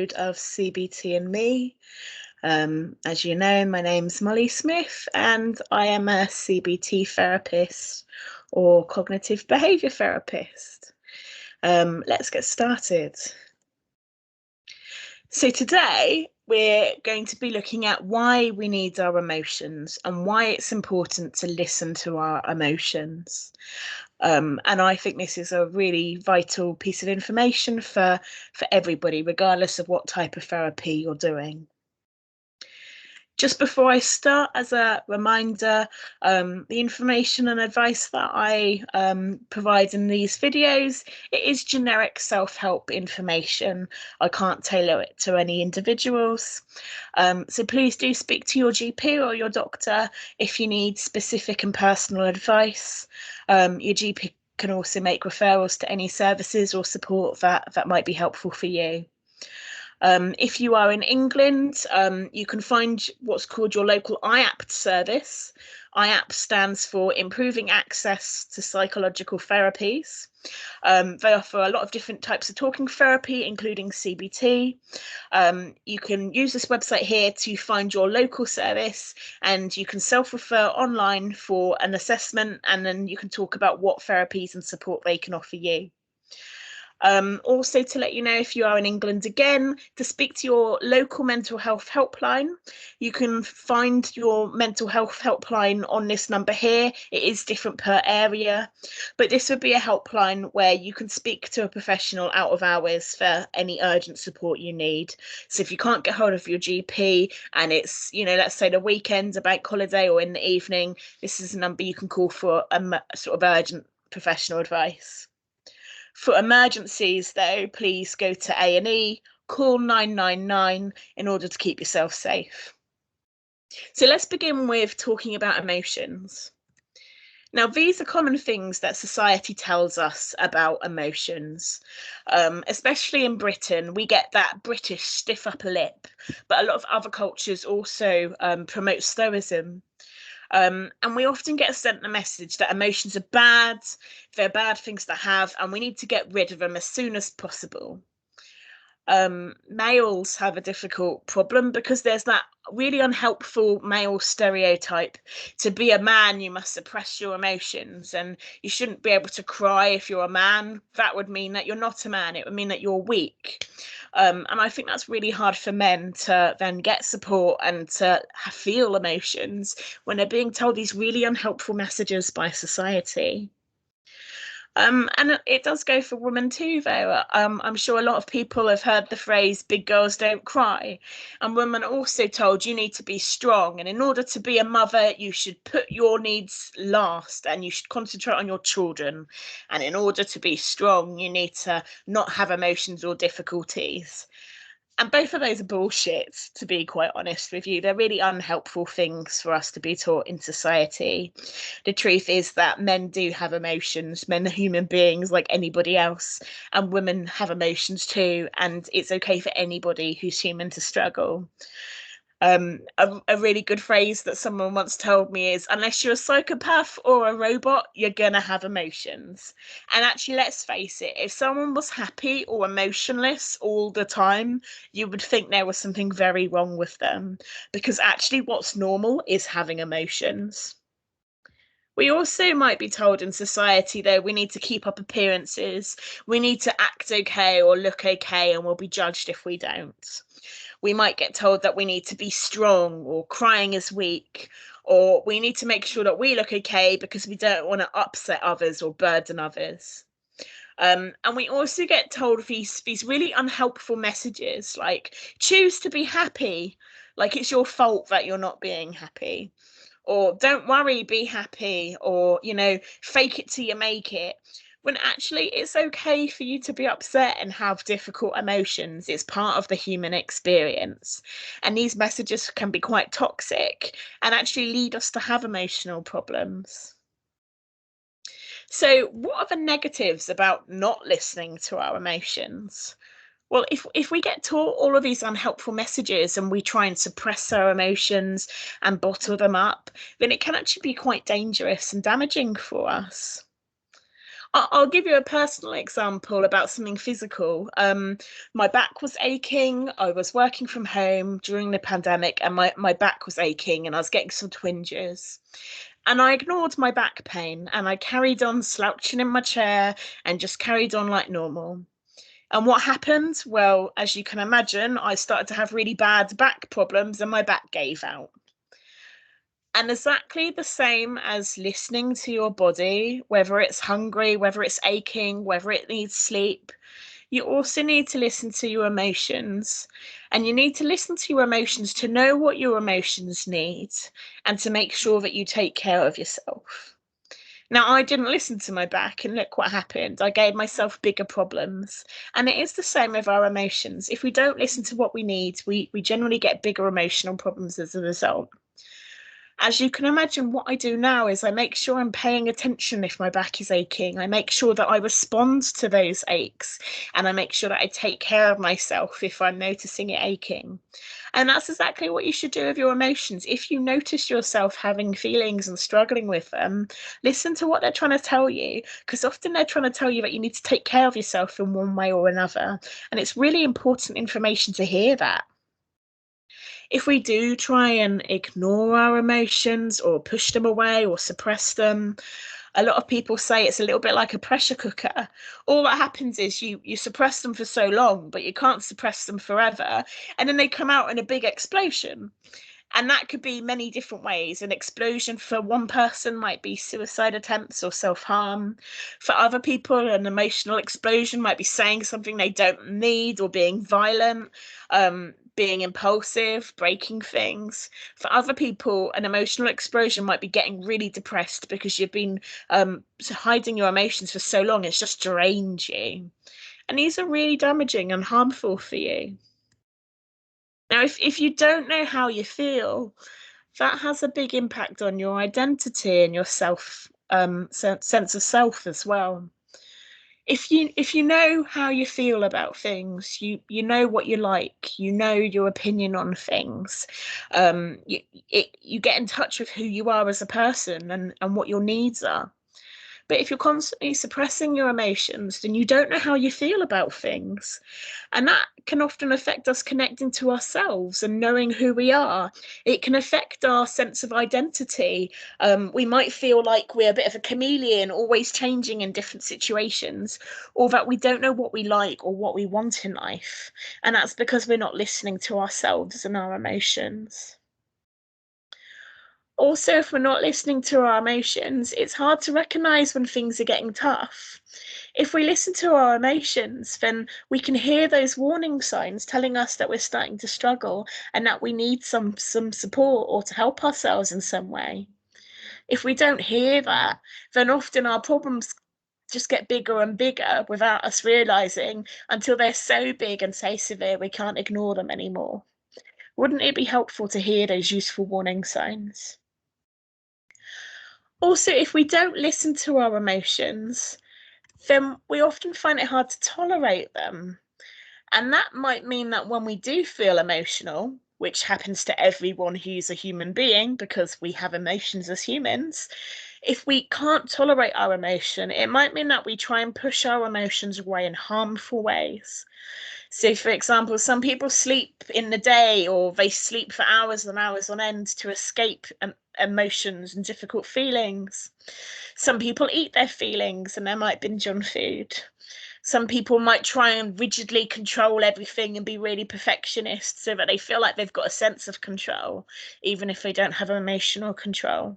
Of CBT and Me. As you know, my name's Molly Smith and I am a CBT therapist or cognitive behaviour therapist. Let's get started. So today we're going to be looking at why we need our emotions and why it's important to listen to our emotions. And I think this is a really vital piece of information for everybody, regardless of what type of therapy you're doing. Just before I start, as a reminder, the information and advice that I provide in these videos, it is generic self-help information. I can't tailor it to any individuals. So please do speak to your GP or your doctor if you need specific and personal advice. Your GP can also make referrals to any services or support that might be helpful for you. If you are in England, you can find what's called your local IAPT service. IAPT stands for Improving Access to Psychological Therapies. They offer a lot of different types of talking therapy, including CBT. You can use this website here to find your local service, and you can self-refer online for an assessment, and then you can talk about what therapies and support they can offer you. Also, to let you know, if you are in England again, to speak to your local mental health helpline. You can find your mental health helpline on this number here. It is different per area, but this would be a helpline where you can speak to a professional out of hours for any urgent support you need. So if you can't get hold of your GP and it's, let's say the weekend, a bank holiday, or in the evening, this is a number you can call for a sort of urgent professional advice. For emergencies, though, please go to A&E, call 999 in order to keep yourself safe. So let's begin with talking about emotions. Now, these are common things that society tells us about emotions. Especially in Britain, we get that British stiff upper lip, but a lot of other cultures also promote stoicism. And we often get sent the message that emotions are bad, they're bad things to have, and we need to get rid of them as soon as possible. Males have a difficult problem because there's that really unhelpful male stereotype. To be a man, you must suppress your emotions, and you shouldn't be able to cry if you're a man. That would mean that you're not a man. It would mean that you're weak. And I think that's really hard for men to then get support and to feel emotions when they're being told these really unhelpful messages by society. And it does go for women too, though. I'm sure a lot of people have heard the phrase "big girls don't cry," and women are also told you need to be strong, and in order to be a mother you should put your needs last and you should concentrate on your children, and in order to be strong you need to not have emotions or difficulties. And both of those are bullshit, to be quite honest with you. They're really unhelpful things for us to be taught in society. The truth is that men do have emotions. Men are human beings like anybody else, and women have emotions too. And it's okay for anybody who's human to struggle. A really good phrase that someone once told me is, unless you're a psychopath or a robot, you're gonna have emotions. And actually, let's face it, if someone was happy or emotionless all the time, you would think there was something very wrong with them, because actually what's normal is having emotions. We also might be told in society, though, we need to keep up appearances. We need to act okay or look okay, and we'll be judged if we don't. We might get told that we need to be strong, or crying is weak, or we need to make sure that we look okay because we don't want to upset others or burden others. And we also get told these really unhelpful messages like, choose to be happy, like it's your fault that you're not being happy. Or don't worry, be happy, or, fake it till you make it. When actually it's okay for you to be upset and have difficult emotions. It's part of the human experience. And these messages can be quite toxic and actually lead us to have emotional problems. So what are the negatives about not listening to our emotions? Well, if we get taught all of these unhelpful messages and we try and suppress our emotions and bottle them up, then it can actually be quite dangerous and damaging for us. I'll give you a personal example about something physical. My back was aching. I was working from home during the pandemic, and my back was aching, and I was getting some twinges. And I ignored my back pain, and I carried on slouching in my chair and just carried on like normal. And what happened? Well, as you can imagine, I started to have really bad back problems, and my back gave out. And exactly the same as listening to your body, whether it's hungry, whether it's aching, whether it needs sleep, you also need to listen to your emotions. And you need to listen to your emotions to know what your emotions need and to make sure that you take care of yourself. Now, I didn't listen to my back, and look what happened. I gave myself bigger problems. And it is the same with our emotions. If we don't listen to what we need, we generally get bigger emotional problems as a result. As you can imagine, what I do now is I make sure I'm paying attention if my back is aching. I make sure that I respond to those aches, and I make sure that I take care of myself if I'm noticing it aching. And that's exactly what you should do with your emotions. If you notice yourself having feelings and struggling with them, listen to what they're trying to tell you, because often they're trying to tell you that you need to take care of yourself in one way or another. And it's really important information to hear that. If we do try and ignore our emotions or push them away or suppress them, a lot of people say it's a little bit like a pressure cooker. All that happens is you suppress them for so long, but you can't suppress them forever, and then they come out in a big explosion. And that could be many different ways. An explosion for one person might be suicide attempts or self-harm. For other people, an emotional explosion might be saying something they don't need or being violent, being impulsive, breaking things. For other people, an emotional explosion might be getting really depressed because you've been hiding your emotions for so long, it's just drained you. And these are really damaging and harmful for you. Now, if you don't know how you feel, that has a big impact on your identity and your self sense of self as well. If you know how you feel about things, you know what you like, you know your opinion on things, you get in touch with who you are as a person and what your needs are. But if you're constantly suppressing your emotions, then you don't know how you feel about things. And that can often affect us connecting to ourselves and knowing who we are. It can affect our sense of identity. We might feel like we're a bit of a chameleon, always changing in different situations, or that we don't know what we like or what we want in life. And that's because we're not listening to ourselves and our emotions. Also, if we're not listening to our emotions, it's hard to recognize when things are getting tough. If we listen to our emotions, then we can hear those warning signs telling us that we're starting to struggle and that we need some support or to help ourselves in some way. If we don't hear that, then often our problems just get bigger and bigger without us realizing until they're so big and so severe we can't ignore them anymore. Wouldn't it be helpful to hear those useful warning signs? Also, if we don't listen to our emotions, then we often find it hard to tolerate them. And that might mean that when we do feel emotional, which happens to everyone who's a human being because we have emotions as humans, if we can't tolerate our emotion, it might mean that we try and push our emotions away in harmful ways. So, for example, some people sleep in the day or they sleep for hours and hours on end to escape emotions and difficult feelings. Some people eat their feelings and they might binge on food. Some people might try and rigidly control everything and be really perfectionist so that they feel like they've got a sense of control, even if they don't have emotional control.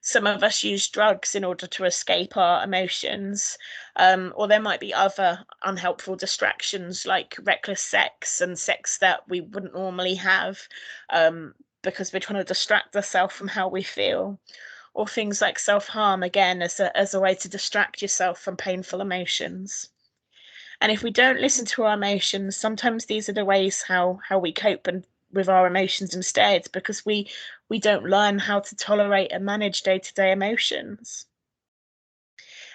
Some of us use drugs in order to escape our emotions, or there might be other unhelpful distractions like reckless sex and sex that we wouldn't normally have, because we're trying to distract ourselves from how we feel, or things like self-harm, again, as a way to distract yourself from painful emotions. And if we don't listen to our emotions, sometimes these are the ways how we cope and with our emotions instead, because we don't learn how to tolerate and manage day-to-day emotions.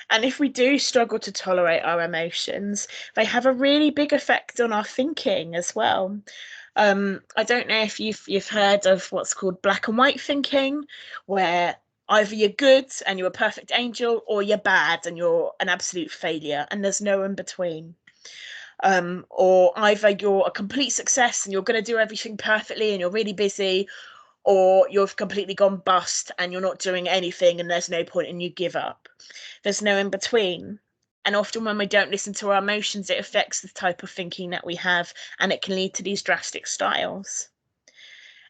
And if we do struggle to tolerate our emotions, they have a really big effect on our thinking as well. I don't know if you've heard of what's called black and white thinking, where Either you're good and you're a perfect angel, or you're bad and you're an absolute failure, and there's no in between. Or either you're a complete success and you're going to do everything perfectly and you're really busy, or you've completely gone bust and you're not doing anything and there's no point and you give up. There's no in between. And often when we don't listen to our emotions, it affects the type of thinking that we have, and it can lead to these drastic styles.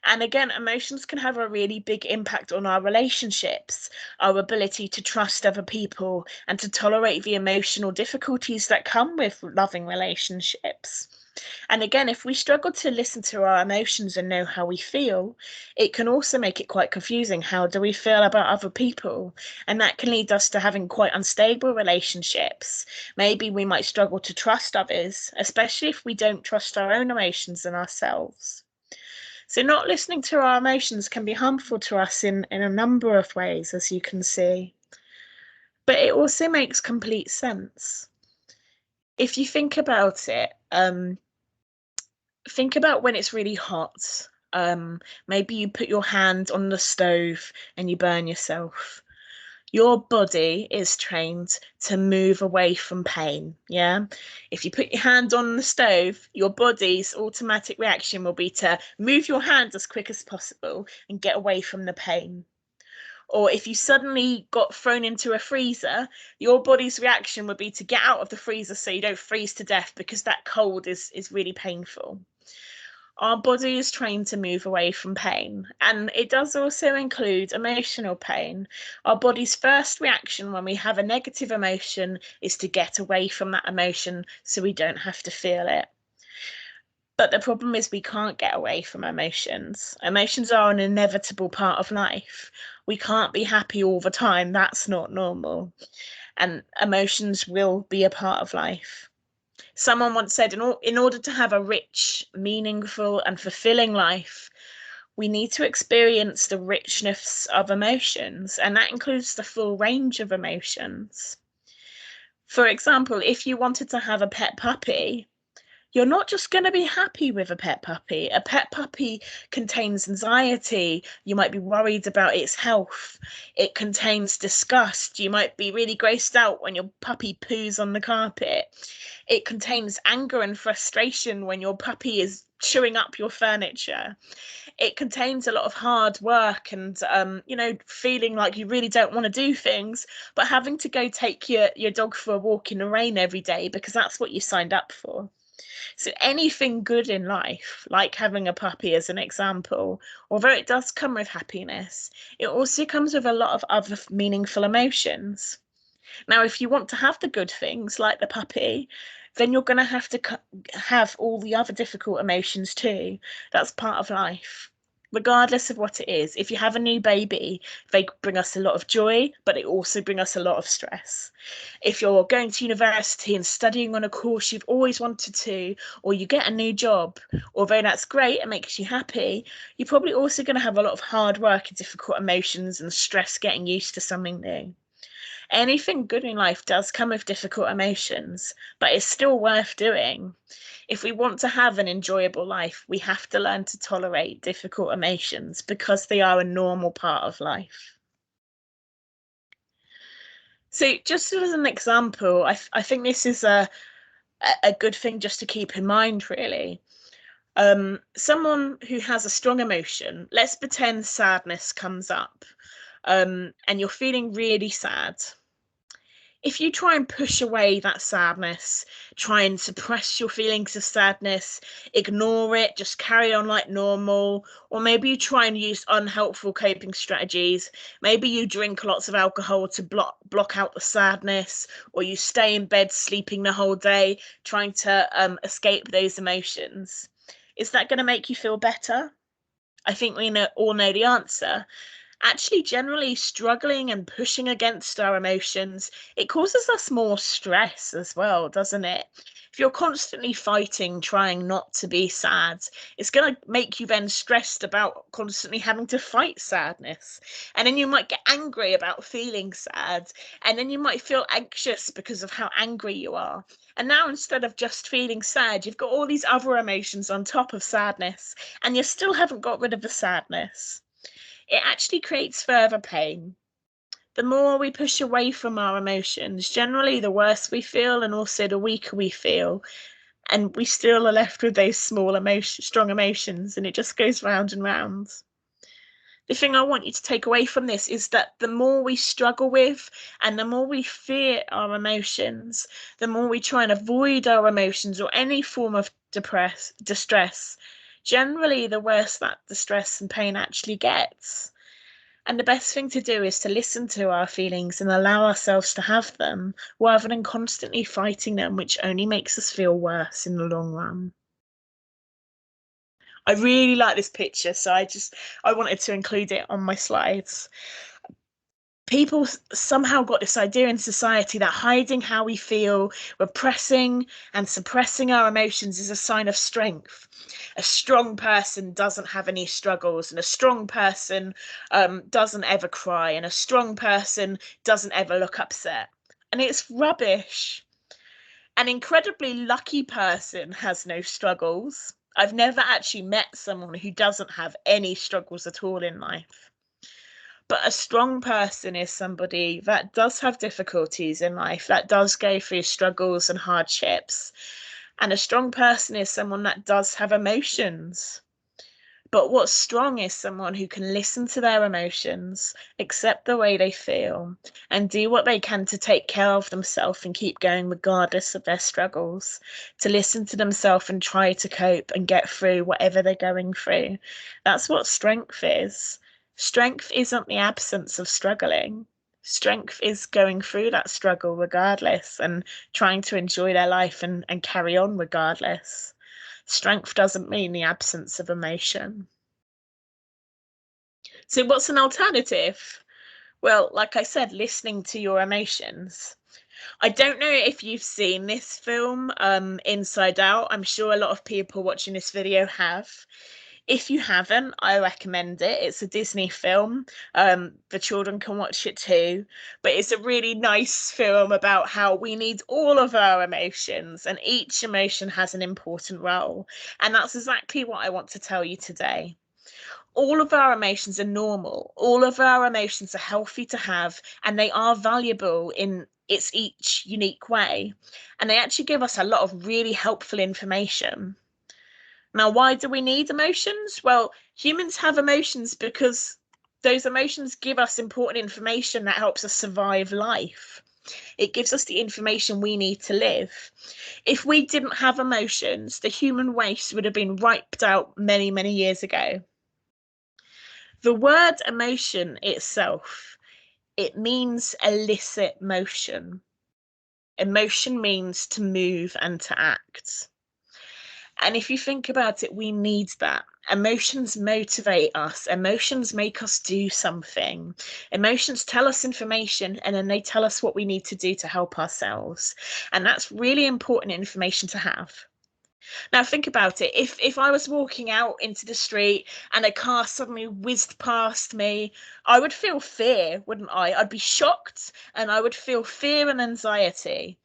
And again, emotions can have a really big impact on our relationships, our ability to trust other people, and to tolerate the emotional difficulties that come with loving relationships. And again, if we struggle to listen to our emotions and know how we feel, it can also make it quite confusing. How do we feel about other people? And that can lead us to having quite unstable relationships. Maybe we might struggle to trust others, especially if we don't trust our own emotions and ourselves. So, not listening to our emotions can be harmful to us in a number of ways, as you can see. But it also makes complete sense. If you think about it, think about when it's really hot. Maybe you put your hand on the stove and you burn yourself. Your body is trained to move away from pain. Yeah. If you put your hand on the stove, your body's automatic reaction will be to move your hand as quick as possible and get away from the pain. Or if you suddenly got thrown into a freezer, your body's reaction would be to get out of the freezer so you don't freeze to death, because that cold is really painful. Our body is trained to move away from pain, and it does also include emotional pain. Our body's first reaction when we have a negative emotion is to get away from that emotion so we don't have to feel it. But the problem is we can't get away from emotions. Emotions are an inevitable part of life. We can't be happy all the time. That's not normal. And emotions will be a part of life. Someone once said, in order to have a rich, meaningful, and fulfilling life, we need to experience the richness of emotions, and that includes the full range of emotions. For example, if you wanted to have a pet puppy, you're not just going to be happy with a pet puppy. A pet puppy contains anxiety. You might be worried about its health. It contains disgust. You might be really grossed out when your puppy poos on the carpet. It contains anger and frustration when your puppy is chewing up your furniture. It contains a lot of hard work and feeling like you really don't want to do things, but having to go take your dog for a walk in the rain every day because that's what you signed up for. So anything good in life, like having a puppy as an example, although it does come with happiness, it also comes with a lot of other meaningful emotions. Now, if you want to have the good things like the puppy, then you're going to have to have all the other difficult emotions too. That's part of life. Regardless of what it is, if you have a new baby, they bring us a lot of joy, but they also bring us a lot of stress. If you're going to university and studying on a course you've always wanted to, or you get a new job, although that's great and makes you happy, you're probably also going to have a lot of hard work and difficult emotions and stress getting used to something new. Anything good in life does come with difficult emotions, but it's still worth doing. If we want to have an enjoyable life, we have to learn to tolerate difficult emotions because they are a normal part of life. So, just as an example, I think this is a good thing just to keep in mind, really. Someone who has a strong emotion, let's pretend sadness comes up, and you're feeling really sad. If you try and push away that sadness, try and suppress your feelings of sadness, ignore it, just carry on like normal, or maybe you try and use unhelpful coping strategies. Maybe you drink lots of alcohol to block out the sadness, or you stay in bed sleeping the whole day, trying to escape those emotions. Is that going to make you feel better? I think we all know the answer. Actually, generally struggling and pushing against our emotions, it causes us more stress as well, doesn't it? If you're constantly fighting, trying not to be sad, it's going to make you then stressed about constantly having to fight sadness. And then you might get angry about feeling sad. And then you might feel anxious because of how angry you are. And now, instead of just feeling sad, you've got all these other emotions on top of sadness, and you still haven't got rid of the sadness. It actually creates further pain. The more we push away from our emotions, generally the worse we feel and also the weaker we feel. And we still are left with those strong emotions, and it just goes round and round. The thing I want you to take away from this is that the more we struggle with and the more we fear our emotions, the more we try and avoid our emotions or any form of distress, generally the worse that distress and pain actually gets. And the best thing to do is to listen to our feelings and allow ourselves to have them rather than constantly fighting them, which only makes us feel worse in the long run. I really like this picture, so I wanted to include it on my slides. People somehow got this idea in society that hiding how we feel, repressing and suppressing our emotions is a sign of strength. A strong person doesn't have any struggles, and a strong person doesn't ever cry, and a strong person doesn't ever look upset. And it's rubbish. An incredibly lucky person has no struggles. I've never actually met someone who doesn't have any struggles at all in life. But a strong person is somebody that does have difficulties in life, that does go through struggles and hardships. And a strong person is someone that does have emotions. But what's strong is someone who can listen to their emotions, accept the way they feel, and do what they can to take care of themselves and keep going regardless of their struggles, to listen to themselves and try to cope and get through whatever they're going through. That's what strength is. Strength isn't the absence of struggling. Strength is going through that struggle regardless and trying to enjoy their life and carry on regardless. Strength doesn't mean the absence of emotion. So, what's an alternative? Well, like I said, listening to your emotions. I don't know if you've seen this film, Inside Out. I'm sure a lot of people watching this video have. If you haven't, I recommend it. It's a Disney film. The children can watch it too. But it's a really nice film about how we need all of our emotions, and each emotion has an important role. And that's exactly what I want to tell you today. All of our emotions are normal. All of our emotions are healthy to have, and they are valuable in its each unique way. And they actually give us a lot of really helpful information. Now, why do we need emotions? Well, humans have emotions because those emotions give us important information that helps us survive life. It gives us the information we need to live. If we didn't have emotions, the human race would have been wiped out many, many years ago. The word emotion itself, it means elicit motion. Emotion means to move and to act. And if you think about it, we need that. Emotions motivate us. Emotions make us do something. Emotions tell us information, and then they tell us what we need to do to help ourselves. And that's really important information to have. Now think about it. If I was walking out into the street and a car suddenly whizzed past me, I would feel fear, wouldn't I? I'd be shocked and I would feel fear and anxiety.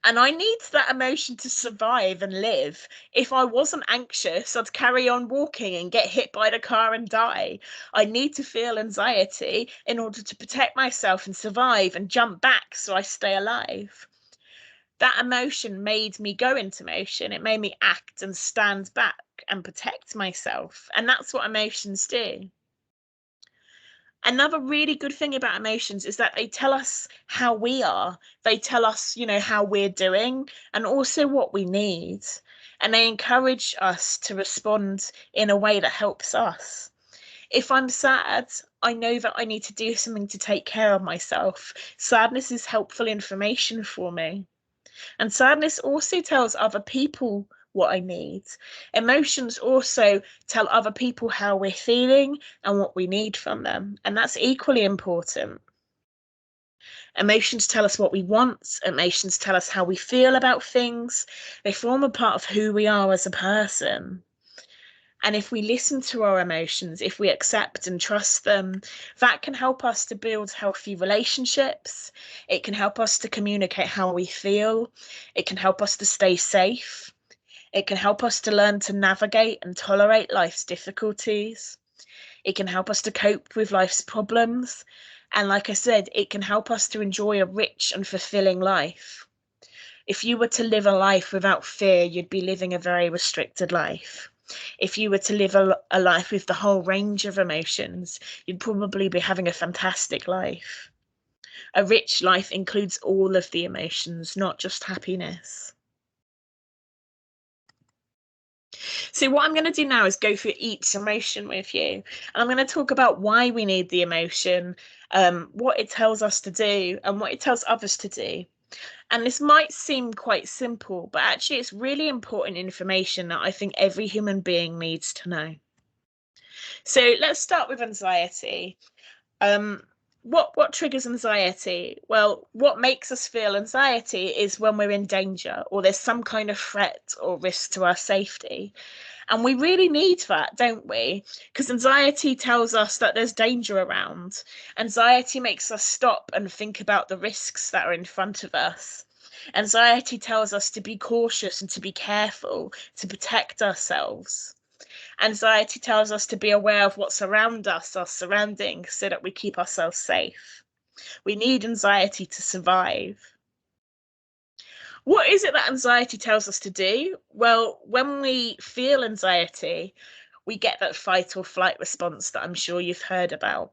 And I need that emotion to survive and live. If I wasn't anxious, I'd carry on walking and get hit by the car and die. I need to feel anxiety in order to protect myself and survive and jump back so I stay alive. That emotion made me go into motion. It made me act and stand back and protect myself. And that's what emotions do. Another really good thing about emotions is that they tell us how we are. They tell us, how we're doing and also what we need. And they encourage us to respond in a way that helps us. If I'm sad, I know that I need to do something to take care of myself. Sadness is helpful information for me. And sadness also tells other people what I need. Emotions also tell other people how we're feeling and what we need from them. And that's equally important. Emotions tell us what we want. Emotions tell us how we feel about things. They form a part of who we are as a person. And if we listen to our emotions, if we accept and trust them, that can help us to build healthy relationships. It can help us to communicate how we feel. It can help us to stay safe. It can help us to learn to navigate and tolerate life's difficulties. It can help us to cope with life's problems. And like I said, it can help us to enjoy a rich and fulfilling life. If you were to live a life without fear, you'd be living a very restricted life. If you were to live a life with the whole range of emotions, you'd probably be having a fantastic life. A rich life includes all of the emotions, not just happiness. So what I'm going to do now is go through each emotion with you. And I'm going to talk about why we need the emotion, what it tells us to do, and what it tells others to do. And this might seem quite simple, but actually it's really important information that I think every human being needs to know. So let's start with anxiety. Um, what triggers anxiety? Well, what makes us feel anxiety is when we're in danger or there's some kind of threat or risk to our safety. And we really need that, don't we? Because anxiety tells us that there's danger around. Anxiety makes us stop and think about the risks that are in front of us. Anxiety tells us to be cautious and to be careful, to protect ourselves. Anxiety tells us to be aware of what's around us, our surroundings, so that we keep ourselves safe. We need anxiety to survive. What is it that anxiety tells us to do? Well, when we feel anxiety, we get that fight or flight response that I'm sure you've heard about.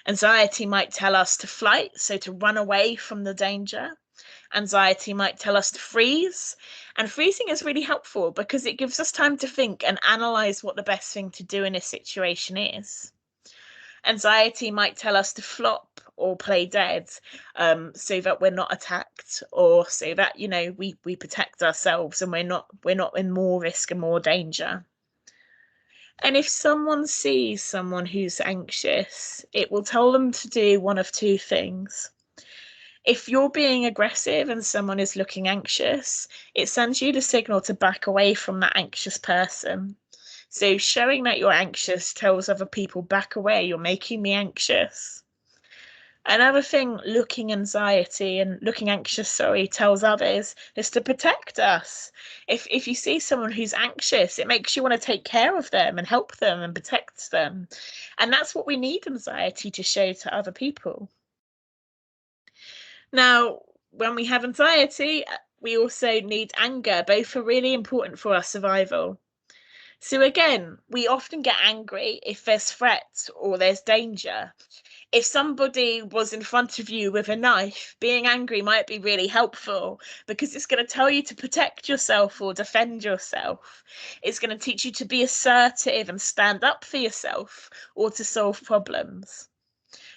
Anxiety might tell us to flight, so to run away from the danger. Anxiety might tell us to freeze. And freezing is really helpful because it gives us time to think and analyze what the best thing to do in a situation is. Anxiety might tell us to flop or play dead, so that we're not attacked, or so that we protect ourselves and we're not in more risk and more danger. And if someone sees someone who's anxious, it will tell them to do one of two things. If you're being aggressive and someone is looking anxious, it sends you the signal to back away from that anxious person. So showing that you're anxious tells other people, back away, you're making me anxious. Another thing looking anxious, tells others is to protect us. If you see someone who's anxious, it makes you want to take care of them and help them and protect them. And that's what we need anxiety to show to other people. Now, when we have anxiety, we also need anger. Both are really important for our survival. So again, we often get angry if there's threats or there's danger. If somebody was in front of you with a knife, being angry might be really helpful because it's going to tell you to protect yourself or defend yourself. It's going to teach you to be assertive and stand up for yourself or to solve problems.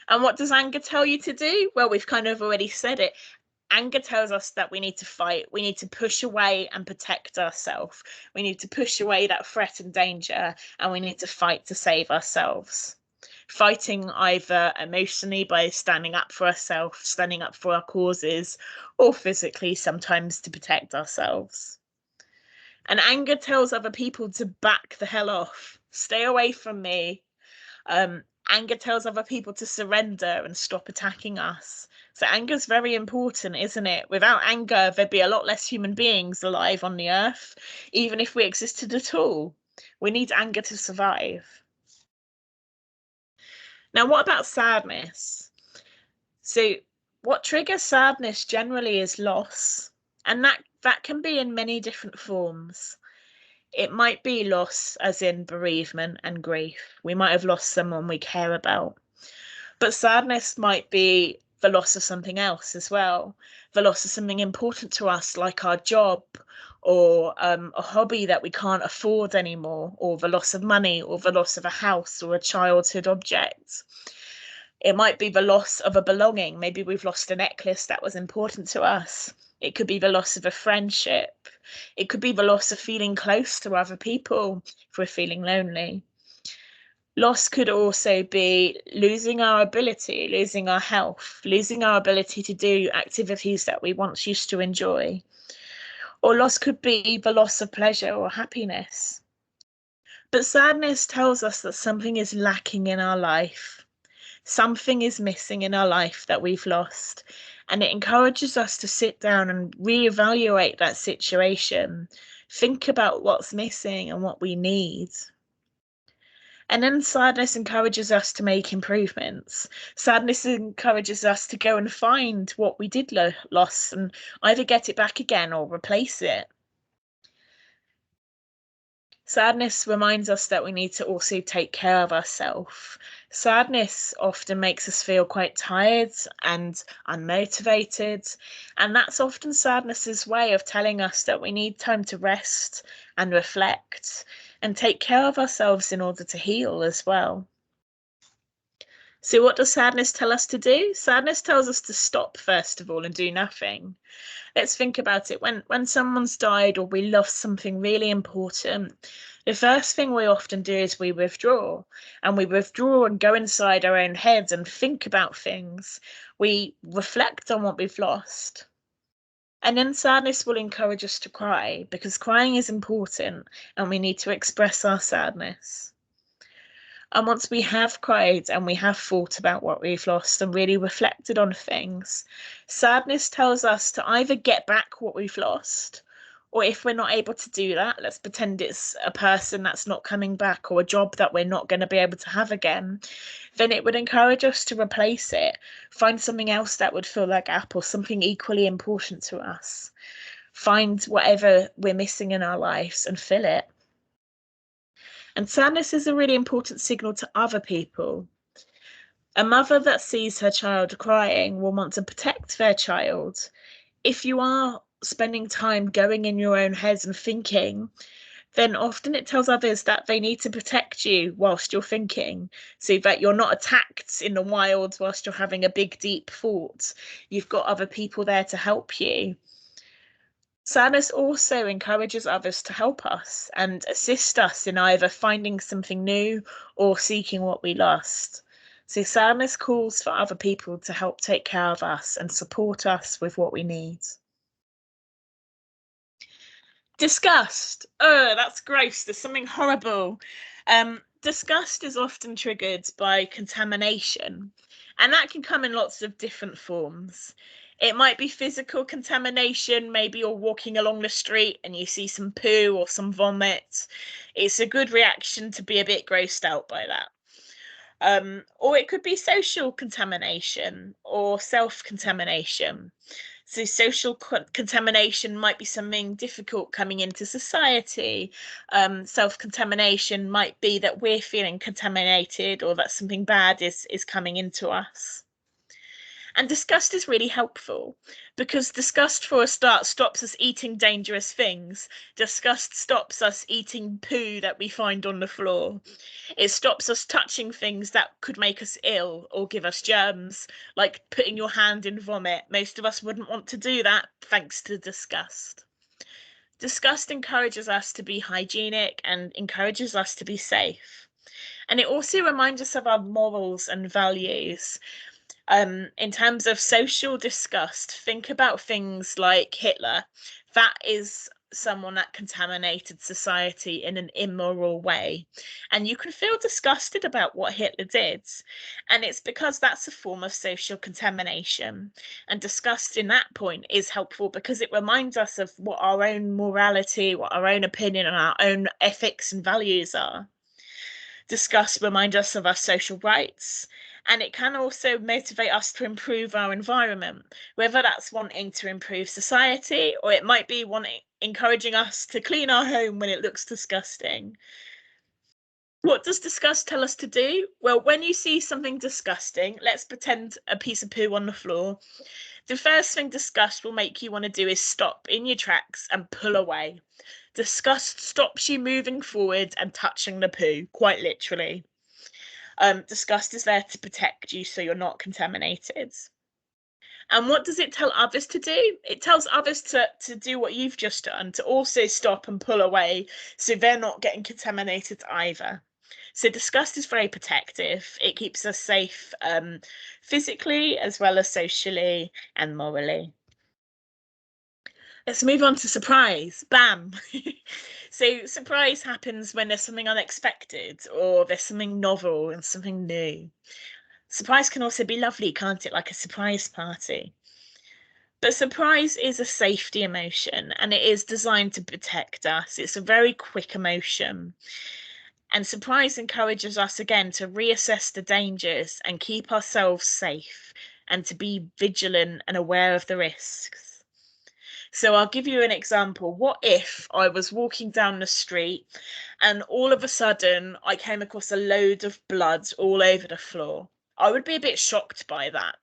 And what does anger tell you to do? Well, we've kind of already said it. Anger tells us that we need to fight. We need to push away and protect ourselves. We need to push away that threat and danger, and we need to fight to save ourselves. Fighting either emotionally by standing up for ourselves, standing up for our causes, or physically sometimes to protect ourselves. And anger tells other people to back the hell off. Stay away from me. Anger tells other people to surrender and stop attacking us. So anger is very important, isn't it? Without anger, there'd be a lot less human beings alive on the earth, even if we existed at all. We need anger to survive. Now, what about sadness? So what triggers sadness generally is loss, and that can be in many different forms. It might be loss as in bereavement and grief. We might have lost someone we care about. But sadness might be the loss of something else as well. The loss of something important to us, like our job or a hobby that we can't afford anymore, or the loss of money, or the loss of a house or a childhood object. It might be the loss of a belonging. Maybe we've lost a necklace that was important to us. It could be the loss of a friendship. It could be the loss of feeling close to other people if we're feeling lonely. Loss could also be losing our ability, losing our health, losing our ability to do activities that we once used to enjoy. Or loss could be the loss of pleasure or happiness. But sadness tells us that something is lacking in our life. Something is missing in our life that we've lost. And it encourages us to sit down and reevaluate that situation, think about what's missing and what we need. And then sadness encourages us to make improvements. Sadness encourages us to go and find what we did lost and either get it back again or replace it. Sadness reminds us that we need to also take care of ourselves. Sadness often makes us feel quite tired and unmotivated, and that's often sadness's way of telling us that we need time to rest and reflect and take care of ourselves in order to heal as well. So, what does sadness tell us to do? Sadness tells us to stop, first of all, and do nothing. Let's think about it. When someone's died or we lost something really important, the first thing we often do is we withdraw. And we withdraw and go inside our own heads and think about things. We reflect on what we've lost. And then sadness will encourage us to cry because crying is important and we need to express our sadness. And once we have cried and we have thought about what we've lost and really reflected on things, sadness tells us to either get back what we've lost, or if we're not able to do that, let's pretend it's a person that's not coming back or a job that we're not going to be able to have again, then it would encourage us to replace it, find something else that would fill that gap or something equally important to us. Find whatever we're missing in our lives and fill it. And sadness is a really important signal to other people. A mother that sees her child crying will want to protect their child. If you are spending time going in your own head and thinking, then often it tells others that they need to protect you whilst you're thinking, so that you're not attacked in the wild whilst you're having a big, deep thought. You've got other people there to help you. Sadness also encourages others to help us and assist us in either finding something new or seeking what we lost. So, sadness calls for other people to help take care of us and support us with what we need. Disgust. Oh, that's gross. There's something horrible. Disgust is often triggered by contamination, and that can come in lots of different forms. It might be physical contamination. Maybe you're walking along the street and you see some poo or some vomit. It's a good reaction to be a bit grossed out by that. Or it could be social contamination or self-contamination. So social contamination might be something difficult coming into society. Self-contamination might be that we're feeling contaminated or that something bad is coming into us. And disgust is really helpful because disgust, for a start, stops us eating dangerous things. Disgust stops us eating poo that we find on the floor. It stops us touching things that could make us ill or give us germs, like putting your hand in vomit. Most of us wouldn't want to do that thanks to disgust. Disgust encourages us to be hygienic and encourages us to be safe. And it also reminds us of our morals and values. In terms of social disgust, think about things like Hitler. That is someone that contaminated society in an immoral way. And you can feel disgusted about what Hitler did. And it's because that's a form of social contamination. And disgust in that point is helpful because it reminds us of what our own morality, what our own opinion, and our own ethics and values are. Disgust reminds us of our social rights, and it can also motivate us to improve our environment, whether that's wanting to improve society or it might be encouraging us to clean our home when it looks disgusting. What does disgust tell us to do? Well, when you see something disgusting, let's pretend a piece of poo on the floor. The first thing disgust will make you want to do is stop in your tracks and pull away. Disgust stops you moving forward and touching the poo, quite literally. Disgust is there to protect you so you're not contaminated. And what does it tell others to do? It tells others to do what you've just done, to also stop and pull away so they're not getting contaminated either. So disgust is very protective. It keeps us safe physically as well as socially and morally. Let's move on to surprise. Bam. So surprise happens when there's something unexpected or there's something novel and something new. Surprise can also be lovely, can't it? Like a surprise party. But surprise is a safety emotion and it is designed to protect us. It's a very quick emotion. And surprise encourages us again to reassess the dangers and keep ourselves safe and to be vigilant and aware of the risks. So I'll give you an example. What if I was walking down the street and all of a sudden I came across a load of blood all over the floor? I would be a bit shocked by that.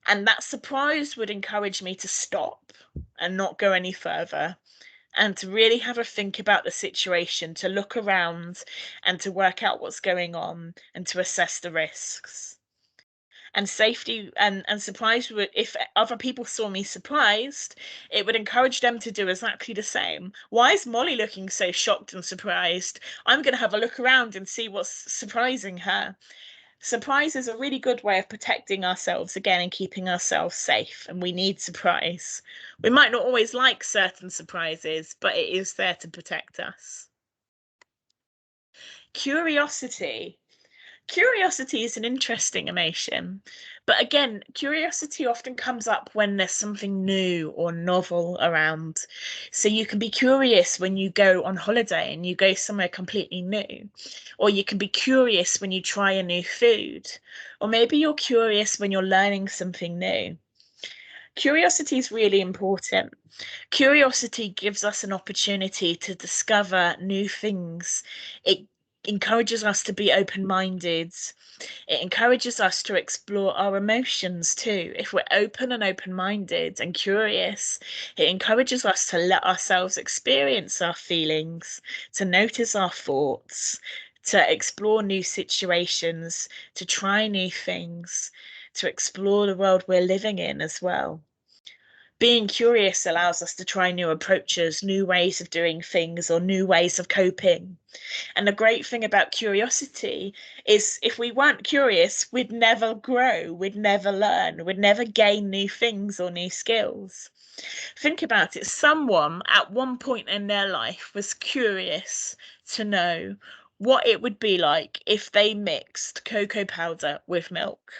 And that surprise would encourage me to stop and not go any further and to really have a think about the situation, to look around and to work out what's going on and to assess the risks. And safety and surprise would, if other people saw me surprised, it would encourage them to do exactly the same. Why is Molly looking so shocked and surprised? I'm going to have a look around and see what's surprising her. Surprise is a really good way of protecting ourselves again and keeping ourselves safe, and we need surprise. We might not always like certain surprises, but it is there to protect us. Curiosity. Curiosity is an interesting emotion, but again, curiosity often comes up when there's something new or novel around. So you can be curious when you go on holiday and you go somewhere completely new, or you can be curious when you try a new food, or maybe you're curious when you're learning something new. Curiosity is really important. Curiosity gives us an opportunity to discover new things. It encourages us to be open-minded. It encourages us to explore our emotions too. If we're open and open-minded and curious, it encourages us to let ourselves experience our feelings, to notice our thoughts, to explore new situations, to try new things, to explore the world we're living in as well. Being curious allows us to try new approaches, new ways of doing things, or new ways of coping. And the great thing about curiosity is if we weren't curious, we'd never grow, we'd never learn, we'd never gain new things or new skills. Think about it. Someone at one point in their life was curious to know what it would be like if they mixed cocoa powder with milk.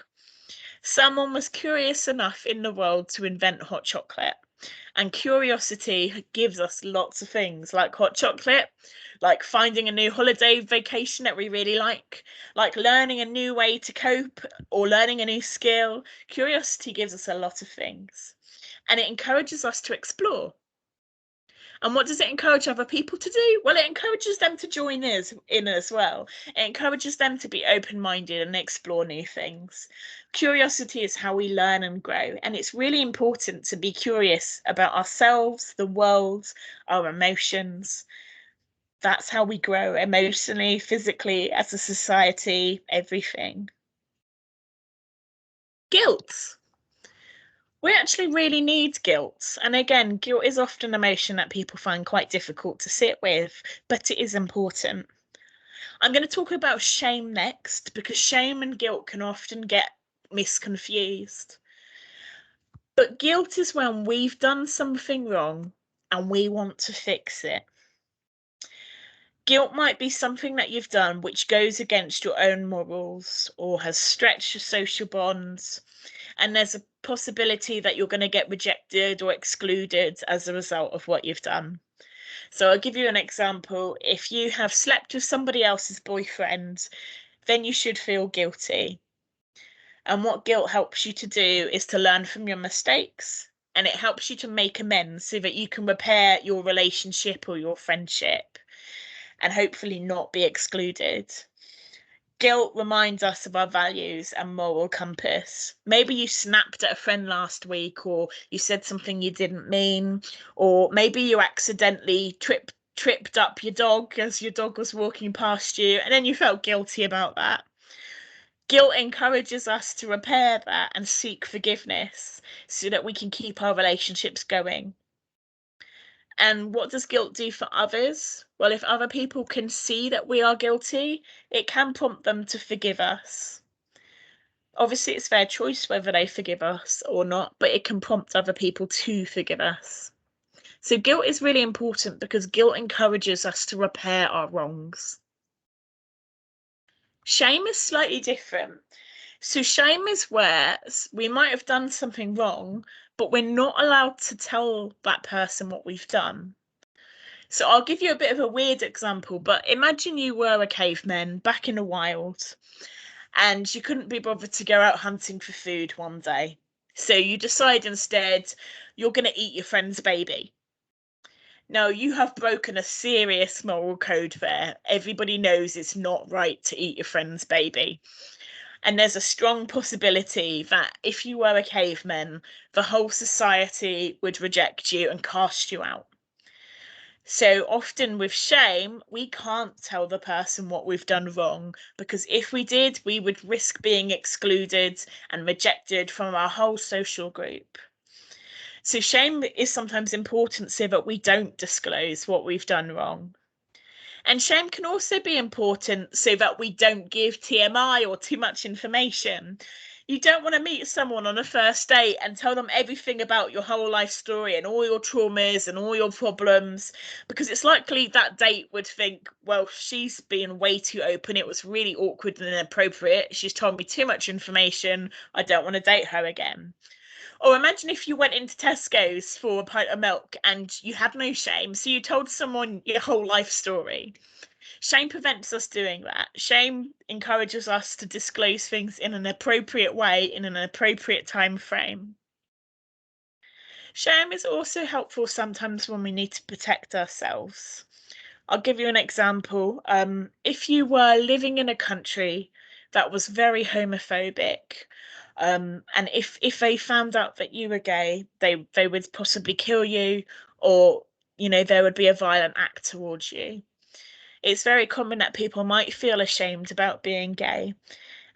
Someone was curious enough in the world to invent hot chocolate. And curiosity gives us lots of things like hot chocolate, like finding a new holiday vacation that we really like learning a new way to cope or learning a new skill. Curiosity gives us a lot of things. And it encourages us to explore. And what does it encourage other people to do? Well, it encourages them to join us in as well. It encourages them to be open-minded and explore new things. Curiosity is how we learn and grow. And it's really important to be curious about ourselves, the world, our emotions. That's how we grow emotionally, physically, as a society, everything. Guilt. We actually really need guilt. And again, guilt is often an emotion that people find quite difficult to sit with, but it is important. I'm going to talk about shame next because shame and guilt can often get misconfused. But guilt is when we've done something wrong and we want to fix it. Guilt might be something that you've done which goes against your own morals or has stretched your social bonds, and there's a possibility that you're going to get rejected or excluded as a result of what you've done. So I'll give you an example. If you have slept with somebody else's boyfriend, then you should feel guilty. And what guilt helps you to do is to learn from your mistakes, and it helps you to make amends so that you can repair your relationship or your friendship and hopefully not be excluded. Guilt reminds us of our values and moral compass. Maybe you snapped at a friend last week, or you said something you didn't mean, or maybe you accidentally tripped up your dog as your dog was walking past you, and then you felt guilty about that. Guilt encourages us to repair that and seek forgiveness so that we can keep our relationships going. And what does guilt do for others? Well, if other people can see that we are guilty, it can prompt them to forgive us. Obviously, it's their choice whether they forgive us or not, but it can prompt other people to forgive us. So guilt is really important because guilt encourages us to repair our wrongs. Shame is slightly different. So shame is where we might have done something wrong, but we're not allowed to tell that person what we've done. So I'll give you a bit of a weird example, but imagine you were a caveman back in the wild and you couldn't be bothered to go out hunting for food one day. So you decide instead you're going to eat your friend's baby. Now, you have broken a serious moral code there. Everybody knows it's not right to eat your friend's baby. And there's a strong possibility that if you were a caveman, the whole society would reject you and cast you out. So often with shame, we can't tell the person what we've done wrong because if we did, we would risk being excluded and rejected from our whole social group. So shame is sometimes important so that we don't disclose what we've done wrong. And shame can also be important so that we don't give TMI or too much information. You don't want to meet someone on a first date and tell them everything about your whole life story and all your traumas and all your problems, because it's likely that date would think, well, she's being way too open. It was really awkward and inappropriate. She's told me too much information. I don't want to date her again. Or imagine if you went into Tesco's for a pint of milk and you had no shame, so you told someone your whole life story. Shame prevents us doing that. Shame encourages us to disclose things in an appropriate way, in an appropriate time frame. Shame is also helpful sometimes when we need to protect ourselves. I'll give you an example. If you were living in a country that was very homophobic, and if they found out that you were gay, they would possibly kill you, or there would be a violent act towards you. It's very common that people might feel ashamed about being gay.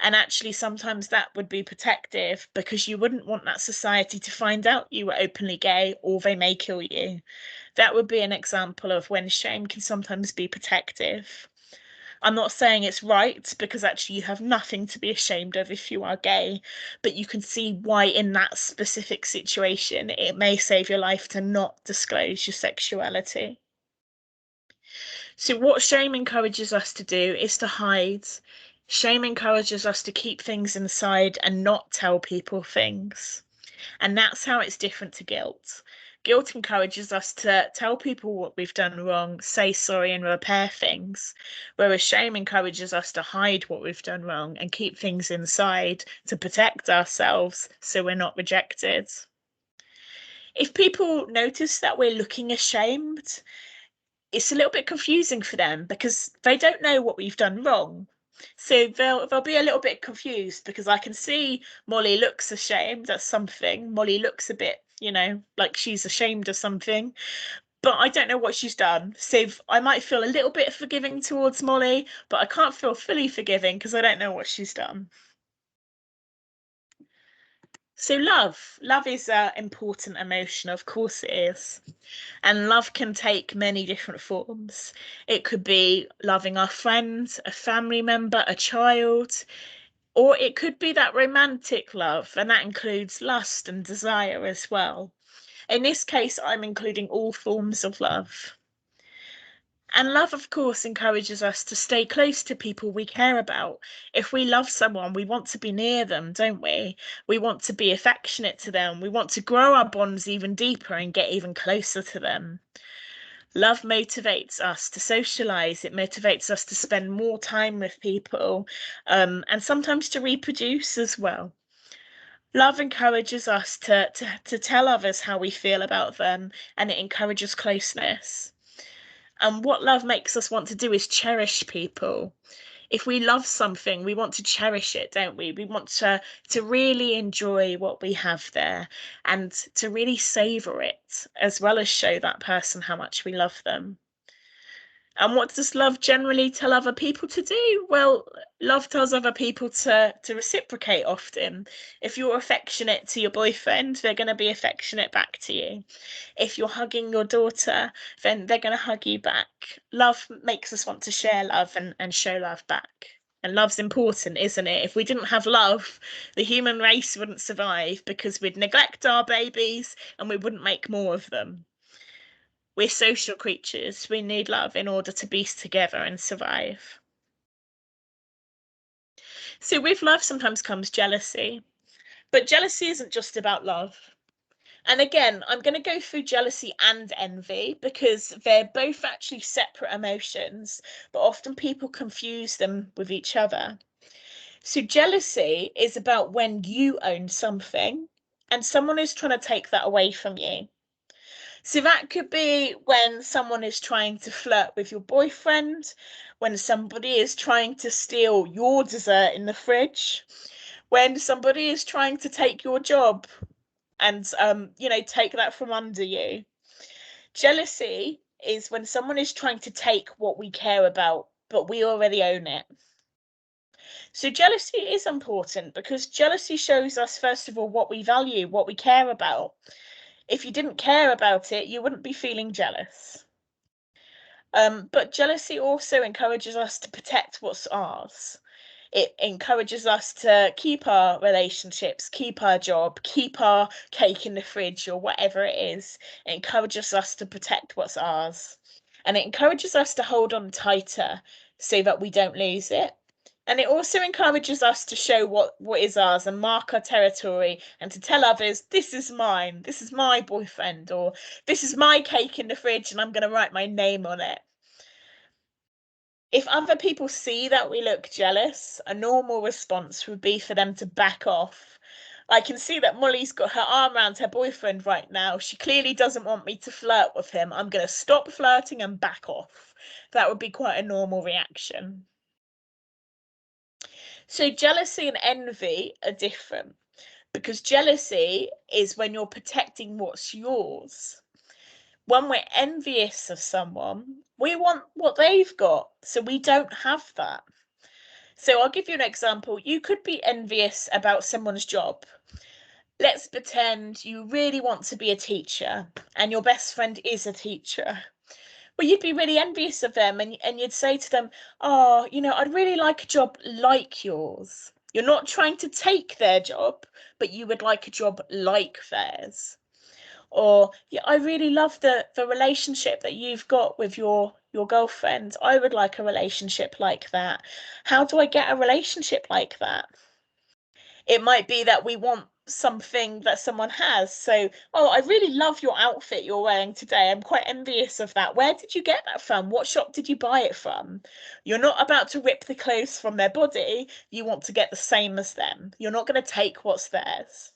And actually, sometimes that would be protective because you wouldn't want that society to find out you were openly gay or they may kill you. That would be an example of when shame can sometimes be protective. I'm not saying it's right because actually you have nothing to be ashamed of if you are gay, but you can see why in that specific situation it may save your life to not disclose your sexuality. So, what shame encourages us to do is to hide. Shame encourages us to keep things inside and not tell people things. And that's how it's different to guilt. Guilt encourages us to tell people what we've done wrong, say sorry, and repair things. Whereas shame encourages us to hide what we've done wrong and keep things inside to protect ourselves so we're not rejected. If people notice that we're looking ashamed, it's a little bit confusing for them because they don't know what we've done wrong. So they'll be a little bit confused because I can see Molly looks ashamed at something. Molly looks a bit, like she's ashamed of something, but I don't know what she's done. So I might feel a little bit forgiving towards Molly, but I can't feel fully forgiving because I don't know what she's done. So love is an important emotion, of course it is. And love can take many different forms. It could be loving our friends, a family member, a child, or it could be that romantic love, and that includes lust and desire as well. In this case, I'm including all forms of love. And love, of course, encourages us to stay close to people we care about. If we love someone, we want to be near them, don't we? We want to be affectionate to them. We want to grow our bonds even deeper and get even closer to them. Love motivates us to socialize, it motivates us to spend more time with people, and sometimes to reproduce as well. Love encourages us to tell others how we feel about them, and it encourages closeness. And what love makes us want to do is cherish people. If we love something, we want to cherish it, don't we? We want to really enjoy what we have there and to really savor it, as well as show that person how much we love them. And what does love generally tell other people to do? Well, love tells other people to reciprocate often. If you're affectionate to your boyfriend, they're going to be affectionate back to you. If you're hugging your daughter, then they're going to hug you back. Love makes us want to share love and show love back. And love's important, isn't it? If we didn't have love, the human race wouldn't survive because we'd neglect our babies and we wouldn't make more of them. We're social creatures. We need love in order to be together and survive. So with love sometimes comes jealousy. But jealousy isn't just about love. And again, I'm going to go through jealousy and envy because they're both actually separate emotions, but often people confuse them with each other. So, jealousy is about when you own something and someone is trying to take that away from you. So, that could be when someone is trying to flirt with your boyfriend, when somebody is trying to steal your dessert in the fridge, when somebody is trying to take your job and take that from under you. Jealousy is when someone is trying to take what we care about, but we already own it. So jealousy is important because jealousy shows us, first of all, what we value, what we care about. If you didn't care about it, you wouldn't be feeling jealous. But jealousy also encourages us to protect what's ours. It encourages us to keep our relationships, keep our job, keep our cake in the fridge or whatever it is. It encourages us to protect what's ours. And it encourages us to hold on tighter so that we don't lose it. And it also encourages us to show what is ours and mark our territory and to tell others, this is mine, this is my boyfriend, or this is my cake in the fridge and I'm going to write my name on it. If other people see that we look jealous, a normal response would be for them to back off. I can see that Molly's got her arm around her boyfriend right now. She clearly doesn't want me to flirt with him. I'm going to stop flirting and back off. That would be quite a normal reaction. So, jealousy and envy are different because jealousy is when you're protecting what's yours. When we're envious of someone, we want what they've got, so we don't have that. So I'll give you an example. You could be envious about someone's job. Let's pretend you really want to be a teacher and your best friend is a teacher. Well, you'd be really envious of them and you'd say to them, oh, I'd really like a job like yours. You're not trying to take their job, but you would like a job like theirs. Or, yeah, I really love the relationship that you've got with your girlfriend. I would like a relationship like that. How do I get a relationship like that? It might be that we want something that someone has. So, oh, I really love your outfit you're wearing today. I'm quite envious of that. Where did you get that from? What shop did you buy it from? You're not about to rip the clothes from their body. You want to get the same as them. You're not going to take what's theirs.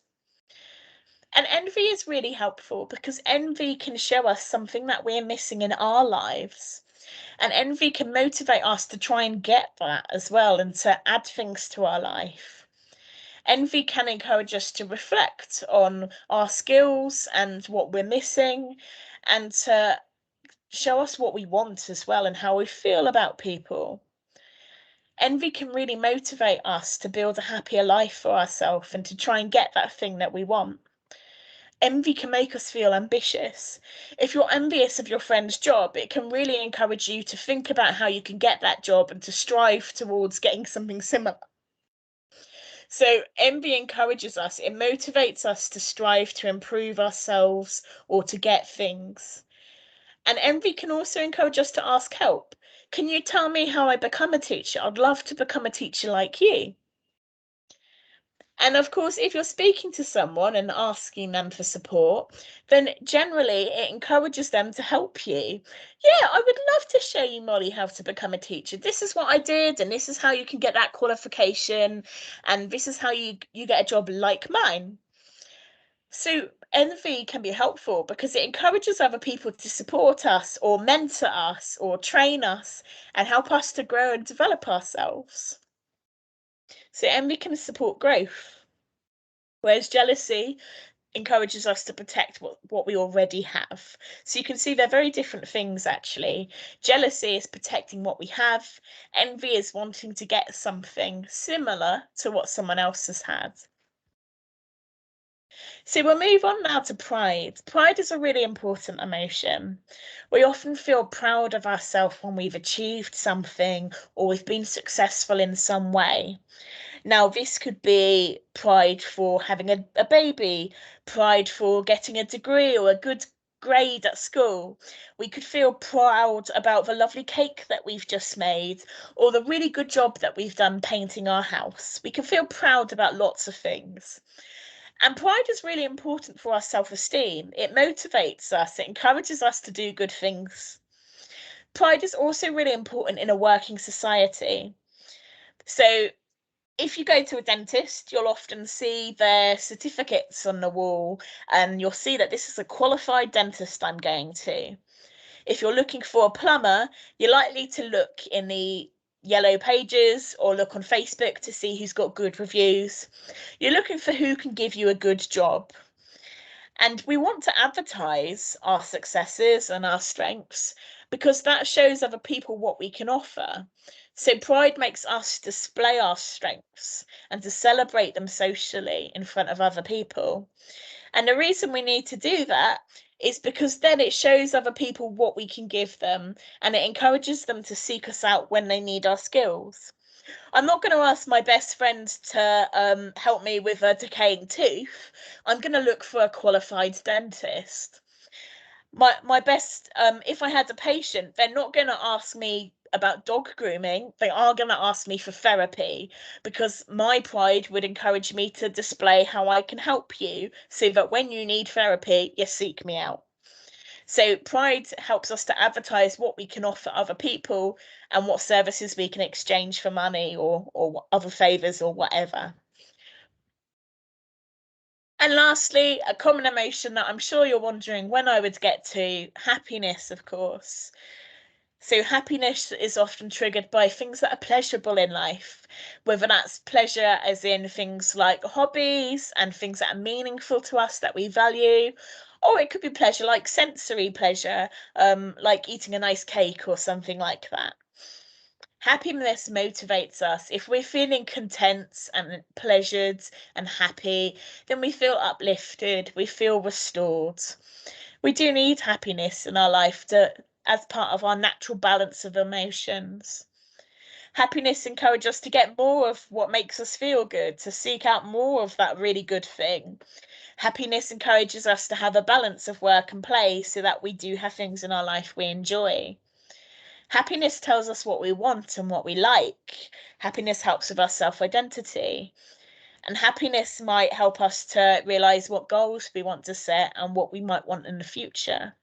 And envy is really helpful because envy can show us something that we're missing in our lives. And envy can motivate us to try and get that as well and to add things to our life. Envy can encourage us to reflect on our skills and what we're missing and to show us what we want as well and how we feel about people. Envy can really motivate us to build a happier life for ourselves and to try and get that thing that we want. Envy can make us feel ambitious. If you're envious of your friend's job, it can really encourage you to think about how you can get that job and to strive towards getting something similar. So, envy encourages us, it motivates us to strive to improve ourselves or to get things. And envy can also encourage us to ask help. Can you tell me how I become a teacher? I'd love to become a teacher like you. And of course, if you're speaking to someone and asking them for support, then generally it encourages them to help you. Yeah, I would love to show you, Molly, how to become a teacher. This is what I did, and this is how you can get that qualification, and this is how you get a job like mine. So envy can be helpful because it encourages other people to support us or mentor us or train us and help us to grow and develop ourselves. So envy can support growth. Whereas jealousy encourages us to protect what we already have. So you can see they're very different things actually. Jealousy is protecting what we have. Envy is wanting to get something similar to what someone else has had. So we'll move on now to pride. Pride is a really important emotion. We often feel proud of ourselves when we've achieved something or we've been successful in some way. Now, this could be pride for having a baby, pride for getting a degree or a good grade at school. We could feel proud about the lovely cake that we've just made or the really good job that we've done painting our house. We can feel proud about lots of things. And pride is really important for our self-esteem. It motivates us, it encourages us to do good things. Pride is also really important in a working society. So if you go to a dentist, you'll often see their certificates on the wall, and you'll see that this is a qualified dentist I'm going to. If you're looking for a plumber, you're likely to look in the yellow pages or look on Facebook to see who's got good reviews. You're looking for who can give you a good job. And we want to advertise our successes and our strengths because that shows other people what we can offer. So pride makes us display our strengths and to celebrate them socially in front of other people. And the reason we need to do that is because then it shows other people what we can give them and it encourages them to seek us out when they need our skills. I'm not going to ask my best friend to help me with a decaying tooth. I'm going to look for a qualified dentist. My best, if I had a patient, they're not going to ask me about dog grooming. They are going to ask me for therapy because my pride would encourage me to display how I can help you so that when you need therapy, you seek me out. So pride helps us to advertise what we can offer other people and what services we can exchange for money or other favors or whatever. And lastly, a common emotion that I'm sure you're wondering when I would get to, happiness, of course. So happiness is often triggered by things that are pleasurable in life, whether that's pleasure as in things like hobbies and things that are meaningful to us that we value, or it could be pleasure like sensory pleasure, like eating a nice cake or something like that. Happiness motivates us. If we're feeling content and pleasured and happy, then we feel uplifted, we feel restored. We do need happiness in our life to as part of our natural balance of emotions. Happiness encourages us to get more of what makes us feel good, to seek out more of that really good thing. Happiness encourages us to have a balance of work and play so that we do have things in our life we enjoy. Happiness tells us what we want and what we like. Happiness helps with our self-identity. And happiness might help us to realize what goals we want to set and what we might want in the future.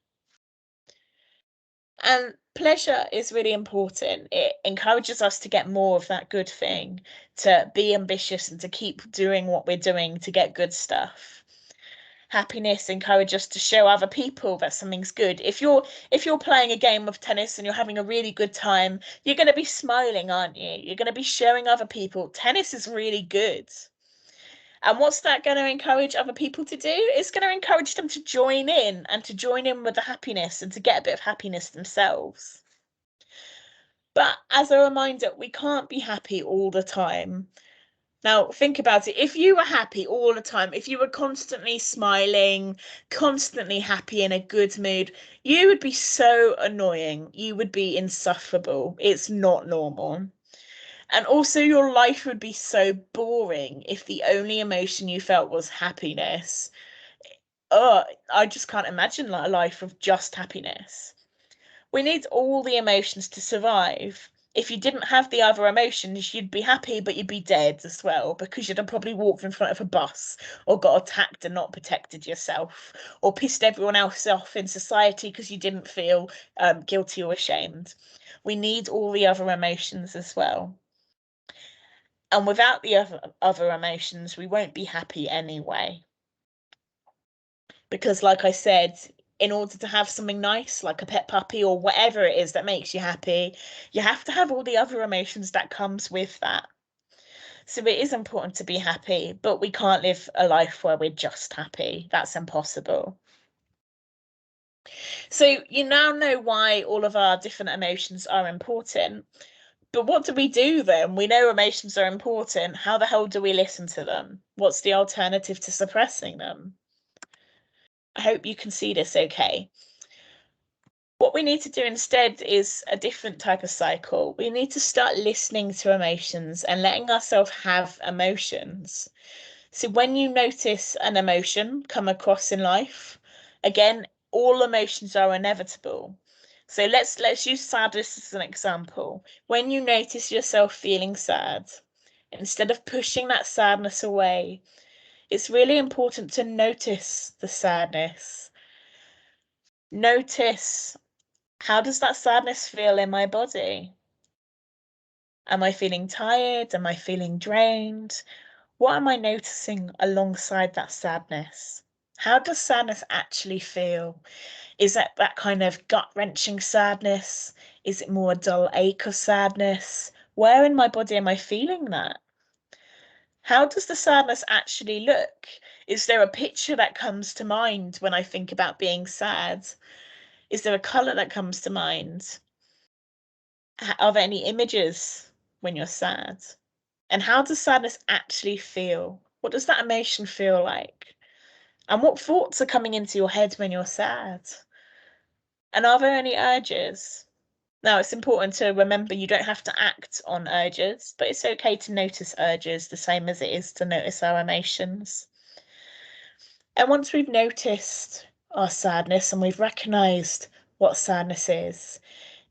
And pleasure is really important. It encourages us to get more of that good thing, to be ambitious and to keep doing what we're doing to get good stuff. Happiness encourages us to show other people that something's good. If you're playing a game of tennis and you're having a really good time, you're going to be smiling, aren't you? You're going to be showing other people tennis is really good. And what's that going to encourage other people to do? It's going to encourage them to join in and to join in with the happiness and to get a bit of happiness themselves. But as a reminder, we can't be happy all the time. Now, think about it. If you were happy all the time, if you were constantly smiling, constantly happy in a good mood, you would be so annoying. You would be insufferable. It's not normal. And also, your life would be so boring if the only emotion you felt was happiness. Oh, I just can't imagine a life of just happiness. We need all the emotions to survive. If you didn't have the other emotions, you'd be happy, but you'd be dead as well because you'd have probably walked in front of a bus or got attacked and not protected yourself or pissed everyone else off in society because you didn't feel guilty or ashamed. We need all the other emotions as well. And without the other emotions, we won't be happy anyway. Because, like I said, in order to have something nice, like a pet puppy or whatever it is that makes you happy, you have to have all the other emotions that comes with that. So it is important to be happy, but we can't live a life where we're just happy. That's impossible. So you now know why all of our different emotions are important. But what do we do then? We know emotions are important. How the hell do we listen to them? What's the alternative to suppressing them? I hope you can see this okay. What we need to do instead is a different type of cycle. We need to start listening to emotions and letting ourselves have emotions. So when you notice an emotion come across in life, again, all emotions are inevitable. So let's use sadness as an example. When you notice yourself feeling sad, instead of pushing that sadness away, It's really important to notice the sadness. Notice, how does that sadness feel in my body? Am I feeling tired? Am I feeling drained? What am I noticing alongside that sadness? How does sadness actually feel? Is that kind of gut-wrenching sadness? Is it more a dull ache of sadness? Where in my body am I feeling that? How does the sadness actually look? Is there a picture that comes to mind when I think about being sad? Is there a color that comes to mind? Are there any images when you're sad? And how does sadness actually feel? What does that emotion feel like? And what thoughts are coming into your head when you're sad? And are there any urges? Now, it's important to remember you don't have to act on urges, but it's okay to notice urges the same as it is to notice our emotions. And once we've noticed our sadness and we've recognized what sadness is,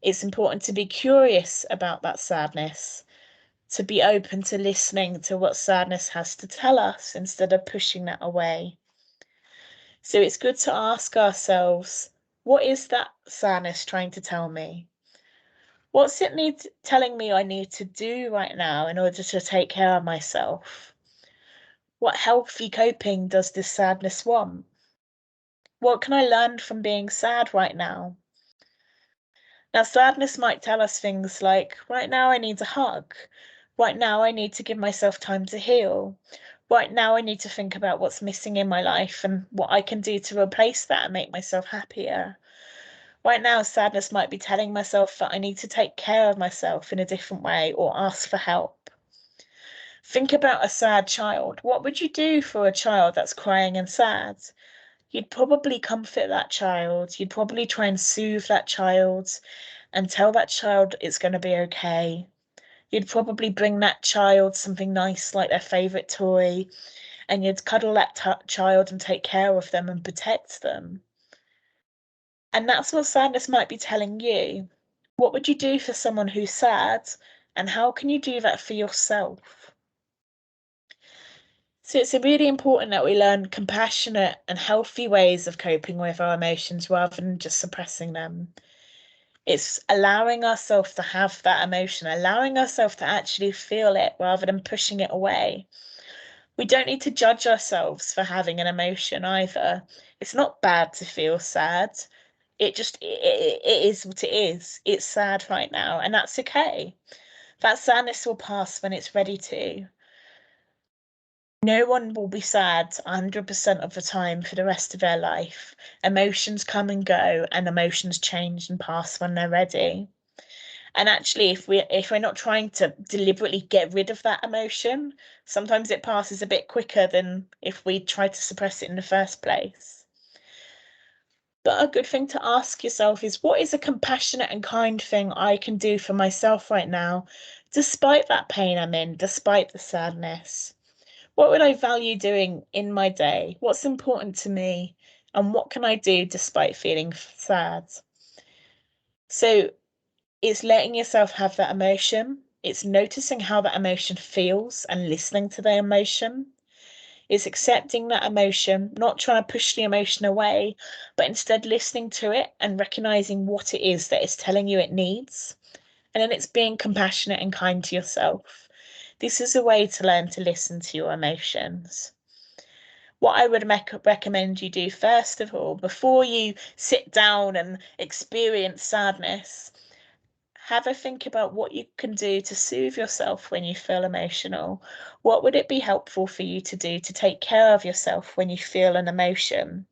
it's important to be curious about that sadness, to be open to listening to what sadness has to tell us instead of pushing that away. So it's good to ask ourselves, what is that sadness trying to tell me? What's it telling me I need to do right now in order to take care of myself? What healthy coping does this sadness want? What can I learn from being sad right now? Now, sadness might tell us things like, right now I need a hug. Right now I need to give myself time to heal. Right now I need to think about what's missing in my life and what I can do to replace that and make myself happier. Right now, sadness might be telling myself that I need to take care of myself in a different way or ask for help. Think about a sad child. What would you do for a child that's crying and sad? You'd probably comfort that child. You'd probably try and soothe that child and tell that child it's going to be okay. You'd probably bring that child something nice like their favorite toy, and you'd cuddle that child and take care of them and protect them. And that's what sadness might be telling you. What would you do for someone who's sad, and how can you do that for yourself? So it's really important that we learn compassionate and healthy ways of coping with our emotions rather than just suppressing them. It's allowing ourselves to have that emotion, allowing ourselves to actually feel it rather than pushing it away. We don't need to judge ourselves for having an emotion either. It's not bad to feel sad. It is what it is. It's sad right now, and that's okay. That sadness will pass when it's ready to. No one will be sad 100% of the time for the rest of their life. Emotions come and go, and emotions change and pass when they're ready. And actually, if we're not trying to deliberately get rid of that emotion, sometimes it passes a bit quicker than if we try to suppress it in the first place. But a good thing to ask yourself is, what is a compassionate and kind thing I can do for myself right now, despite that pain I'm in, despite the sadness? What would I value doing in my day? What's important to me? And what can I do despite feeling sad? So it's letting yourself have that emotion. It's noticing how that emotion feels and listening to the emotion. It's accepting that emotion, not trying to push the emotion away, but instead listening to it and recognizing what it is that it's telling you it needs. And then it's being compassionate and kind to yourself. This is a way to learn to listen to your emotions. What I would recommend you do first of all, before you sit down and experience sadness, have a think about what you can do to soothe yourself when you feel emotional. What would it be helpful for you to do to take care of yourself when you feel an emotion?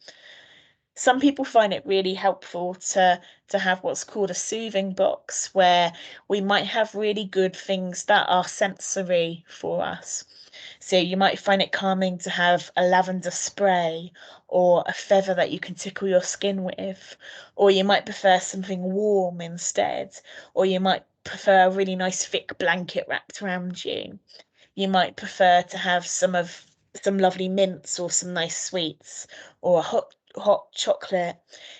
Some people find it really helpful to have what's called a soothing box, where we might have really good things that are sensory for us. So you might find it calming to have a lavender spray or a feather that you can tickle your skin with, or you might prefer something warm instead, or you might prefer a really nice thick blanket wrapped around you. You might prefer to have some lovely mints or some nice sweets or a hot chocolate.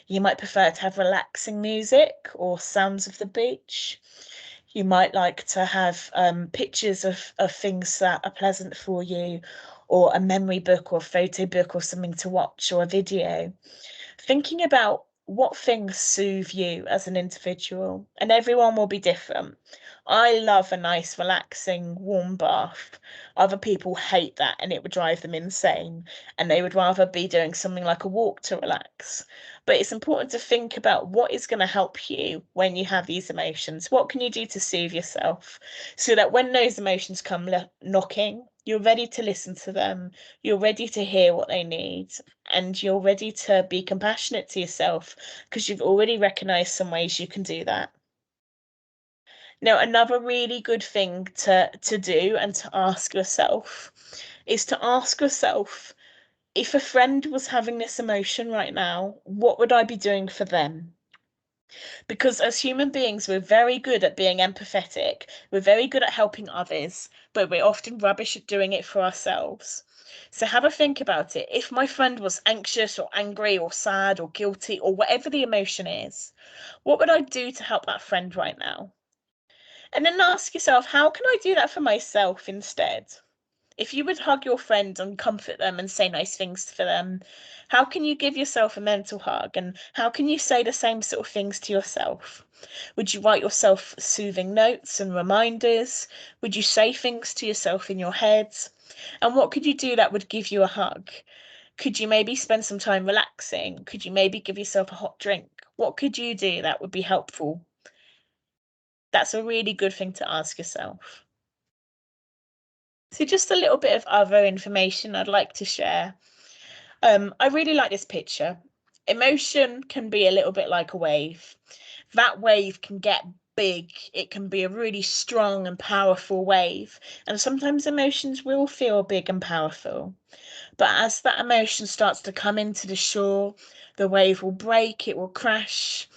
You might prefer to have relaxing music or sounds of the beach. You might like to have pictures of things that are pleasant for you, or a memory book or a photo book or something to watch or a video. Thinking about what things soothe you as an individual, and everyone will be different. I love a nice, relaxing, warm bath. Other people hate that and it would drive them insane, and they would rather be doing something like a walk to relax. But it's important to think about what is going to help you when you have these emotions. What can you do to soothe yourself so that when those emotions come knocking, you're ready to listen to them, you're ready to hear what they need, and you're ready to be compassionate to yourself because you've already recognized some ways you can do that. Now, another really good thing to do and to ask yourself is to ask yourself, if a friend was having this emotion right now, what would I be doing for them? Because as human beings, we're very good at being empathetic, we're very good at helping others, but we're often rubbish at doing it for ourselves. So have a think about it. If my friend was anxious or angry or sad or guilty or whatever the emotion is, what would I do to help that friend right now? And then ask yourself, how can I do that for myself instead? If you would hug your friend and comfort them and say nice things for them, how can you give yourself a mental hug? And how can you say the same sort of things to yourself? Would you write yourself soothing notes and reminders? Would you say things to yourself in your head? And what could you do that would give you a hug? Could you maybe spend some time relaxing? Could you maybe give yourself a hot drink? What could you do that would be helpful? That's a really good thing to ask yourself. So just a little bit of other information I'd like to share. I really like this picture. Emotion can be a little bit like a wave. That wave can get big. It can be a really strong and powerful wave. And sometimes emotions will feel big and powerful. But as that emotion starts to come into the shore, the wave will break, it will crash,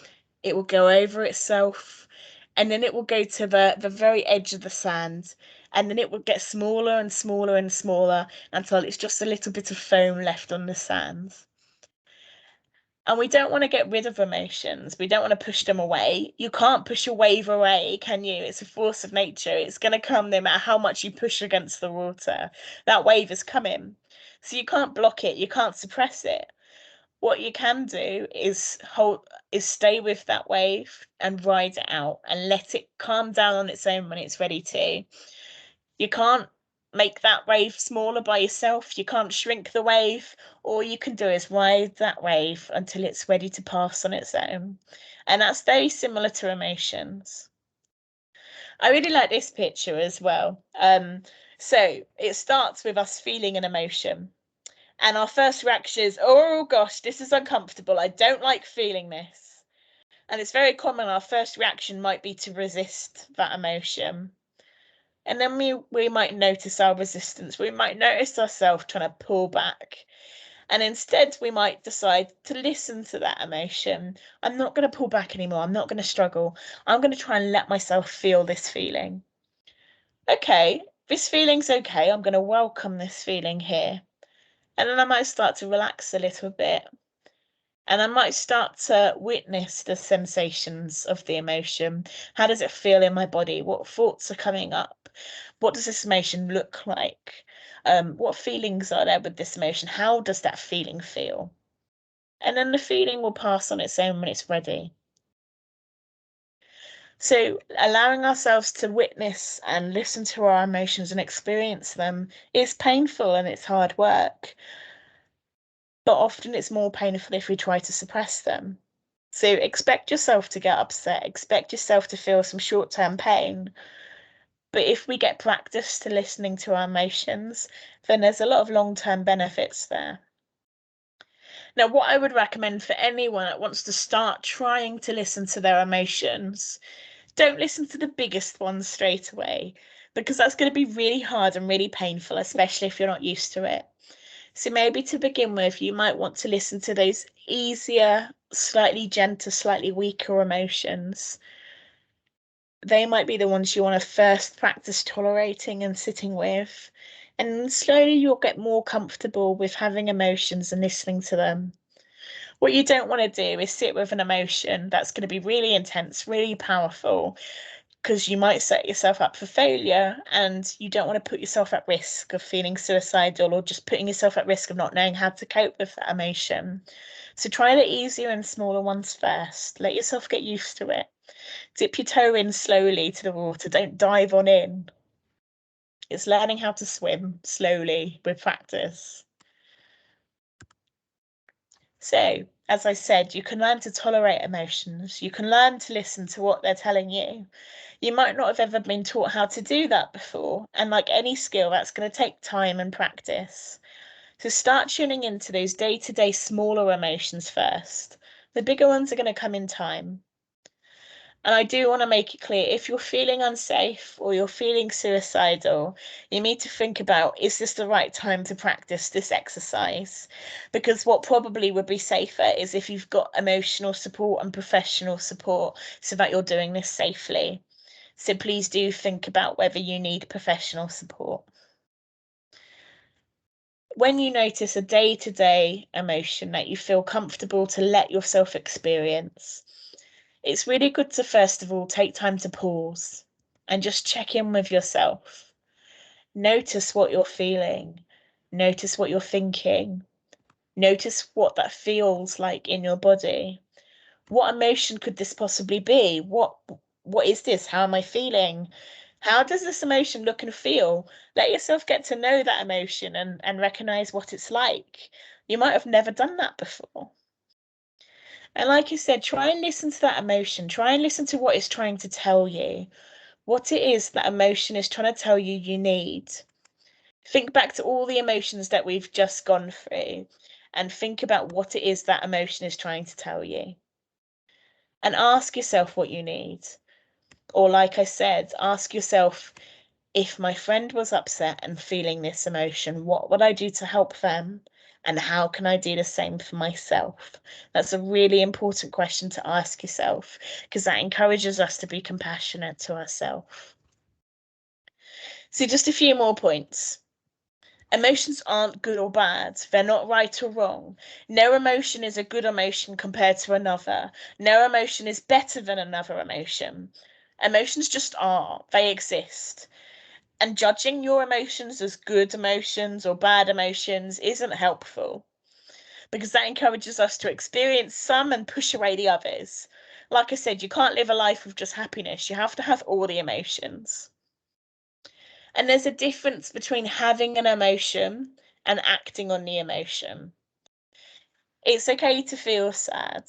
it will go over itself, and then it will go to the very edge of the sand, and then it will get smaller and smaller and smaller until it's just a little bit of foam left on the sand. And we don't want to get rid of emotions. We don't want to push them away. You can't push a wave away, can you? It's a force of nature. It's going to come no matter how much you push against the water. That wave is coming. So you can't block it. You can't suppress it. What you can do is stay with that wave and ride it out and let it calm down on its own when it's ready to. You can't make that wave smaller by yourself. You can't shrink the wave. All you can do is ride that wave until it's ready to pass on its own. And that's very similar to emotions. I really like this picture as well. So it starts with us feeling an emotion. And our first reaction is, oh gosh, this is uncomfortable. I don't like feeling this. And it's very common. Our first reaction might be to resist that emotion. And then we might notice our resistance. We might notice ourselves trying to pull back. And instead, we might decide to listen to that emotion. I'm not going to pull back anymore. I'm not going to struggle. I'm going to try and let myself feel this feeling. Okay, this feeling's okay. I'm going to welcome this feeling here. And then I might start to relax a little bit. And I might start to witness the sensations of the emotion. How does it feel in my body? What thoughts are coming up? What does this emotion look like? What feelings are there with this emotion? How does that feeling feel? And then the feeling will pass on its own when it's ready. So, allowing ourselves to witness and listen to our emotions and experience them is painful and it's hard work. But often it's more painful if we try to suppress them. So expect yourself to get upset, expect yourself to feel some short-term pain. But if we get practice to listening to our emotions, then there's a lot of long-term benefits there. Now, what I would recommend for anyone that wants to start trying to listen to their emotions, don't listen to the biggest ones straight away, because that's going to be really hard and really painful, especially if you're not used to it. So maybe to begin with, you might want to listen to those easier, slightly gentler, slightly weaker emotions. They might be the ones you want to first practice tolerating and sitting with. And slowly you'll get more comfortable with having emotions and listening to them. What you don't want to do is sit with an emotion that's going to be really intense, really powerful, because you might set yourself up for failure, and you don't want to put yourself at risk of feeling suicidal or just putting yourself at risk of not knowing how to cope with that emotion. So try the easier and smaller ones first. Let yourself get used to it. Dip your toe in slowly to the water. Don't dive on in. It's learning how to swim slowly with practice. So, as I said, you can learn to tolerate emotions. You can learn to listen to what they're telling you. You might not have ever been taught how to do that before. And like any skill, that's going to take time and practice. So start tuning into those day-to-day smaller emotions first. The bigger ones are going to come in time. And I do want to make it clear, if you're feeling unsafe or you're feeling suicidal, you need to think about, is this the right time to practice this exercise? Because what probably would be safer is if you've got emotional support and professional support so that you're doing this safely. So please do think about whether you need professional support. When you notice a day-to-day emotion that you feel comfortable to let yourself experience, it's really good to first of all take time to pause and just check in with yourself. Notice what you're feeling. Notice what you're thinking. Notice what that feels like in your body. What emotion could this possibly be? What is this? How am I feeling? How does this emotion look and feel? Let yourself get to know that emotion and recognize what it's like. You might have never done that before. And like you said, try and listen to that emotion. Try and listen to what it's trying to tell you, what it is that emotion is trying to tell you you need. Think back to all the emotions that we've just gone through and think about what it is that emotion is trying to tell you. And ask yourself what you need. Or, like I said, ask yourself, if my friend was upset and feeling this emotion, what would I do to help them? And how can I do the same for myself? That's a really important question to ask yourself because that encourages us to be compassionate to ourselves. So, just a few more points. Emotions aren't good or bad. They're not right or wrong. No emotion is a good emotion compared to another. No emotion is better than another emotion. Emotions just are. They exist. And judging your emotions as good emotions or bad emotions isn't helpful because that encourages us to experience some and push away the others. Like I said, you can't live a life with just happiness. You have to have all the emotions. And there's a difference between having an emotion and acting on the emotion. It's okay to feel sad.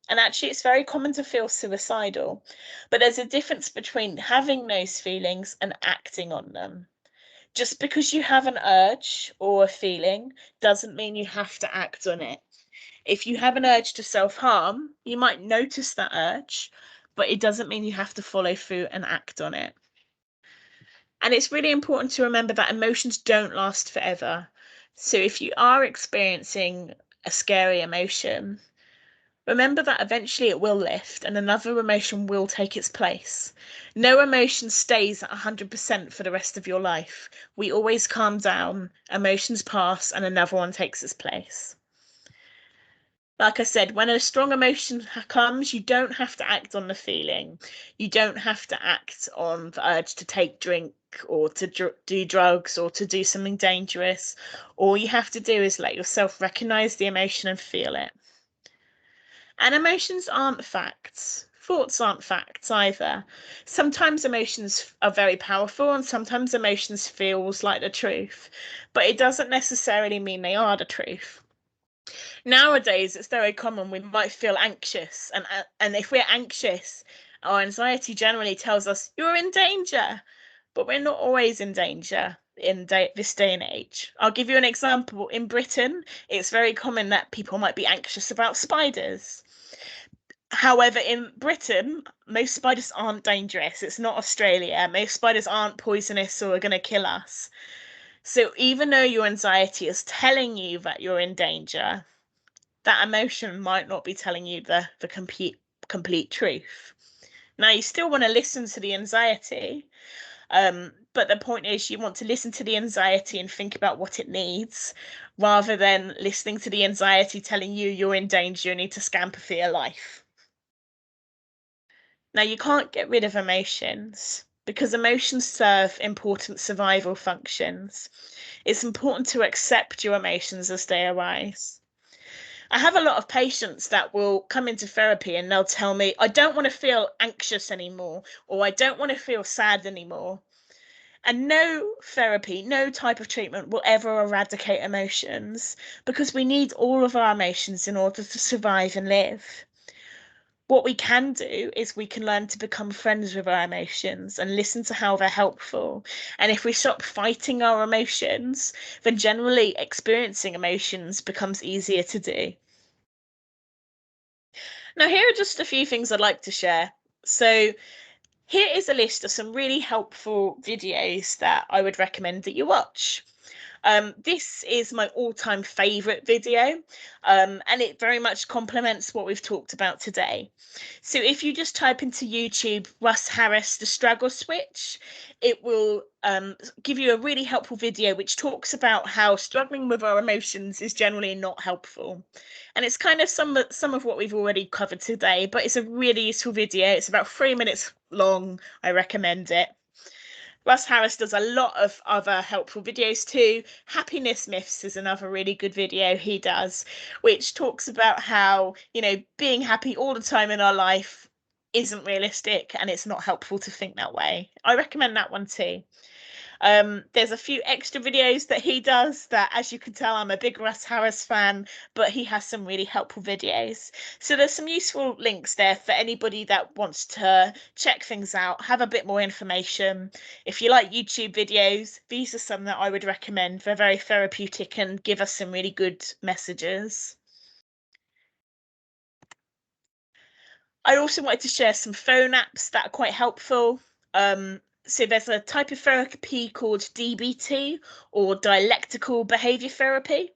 And actually, it's very common to feel suicidal. But there's a difference between having those feelings and acting on them. Just because you have an urge or a feeling doesn't mean you have to act on it. If you have an urge to self-harm, you might notice that urge, but it doesn't mean you have to follow through and act on it. And it's really important to remember that emotions don't last forever. So if you are experiencing a scary emotion, remember that eventually it will lift and another emotion will take its place. No emotion stays at 100% for the rest of your life. We always calm down, emotions pass, and another one takes its place. Like I said, when a strong emotion comes, you don't have to act on the feeling. You don't have to act on the urge to take drink or to do drugs or to do something dangerous. All you have to do is let yourself recognize the emotion and feel it. And emotions aren't facts. Thoughts aren't facts either. Sometimes emotions are very powerful and sometimes emotions feels like the truth, but it doesn't necessarily mean they are the truth. Nowadays, it's very common we might feel anxious, and if we're anxious, our anxiety generally tells us you're in danger, but we're not always in danger in this day and age. I'll give you an example. In Britain, it's very common that people might be anxious about spiders. However, in Britain, most spiders aren't dangerous. It's not Australia. Most spiders aren't poisonous or are going to kill us. So even though your anxiety is telling you that you're in danger, that emotion might not be telling you the complete truth. Now, you still want to listen to the anxiety, but the point is you want to listen to the anxiety and think about what it needs, rather than listening to the anxiety telling you you're in danger, you need to scamper for your life. Now, you can't get rid of emotions because emotions serve important survival functions. It's important to accept your emotions as they arise. I have a lot of patients that will come into therapy and they'll tell me, I don't want to feel anxious anymore, or I don't want to feel sad anymore. And no therapy, no type of treatment will ever eradicate emotions because we need all of our emotions in order to survive and live. What we can do is we can learn to become friends with our emotions and listen to how they're helpful. And if we stop fighting our emotions, then generally experiencing emotions becomes easier to do. Now, here are just a few things I'd like to share. So, here is a list of some really helpful videos that I would recommend that you watch. This is my all-time favorite video, and it very much complements what we've talked about today. So if you just type into YouTube Russ Harris, the struggle switch, it will give you a really helpful video which talks about how struggling with our emotions is generally not helpful. And it's kind of some of what we've already covered today, but it's a really useful video. It's about 3 minutes long. I recommend it. Russ Harris does a lot of other helpful videos too. Happiness Myths is another really good video he does, which talks about how, being happy all the time in our life isn't realistic and it's not helpful to think that way. I recommend that one too. There's a few extra videos that he does that, as you can tell, I'm a big Russ Harris fan, but he has some really helpful videos. So there's some useful links there for anybody that wants to check things out, have a bit more information. If you like YouTube videos, these are some that I would recommend. They're very therapeutic and give us some really good messages. I also wanted to share some phone apps that are quite helpful. So there's a type of therapy called DBT, or dialectical behavior therapy.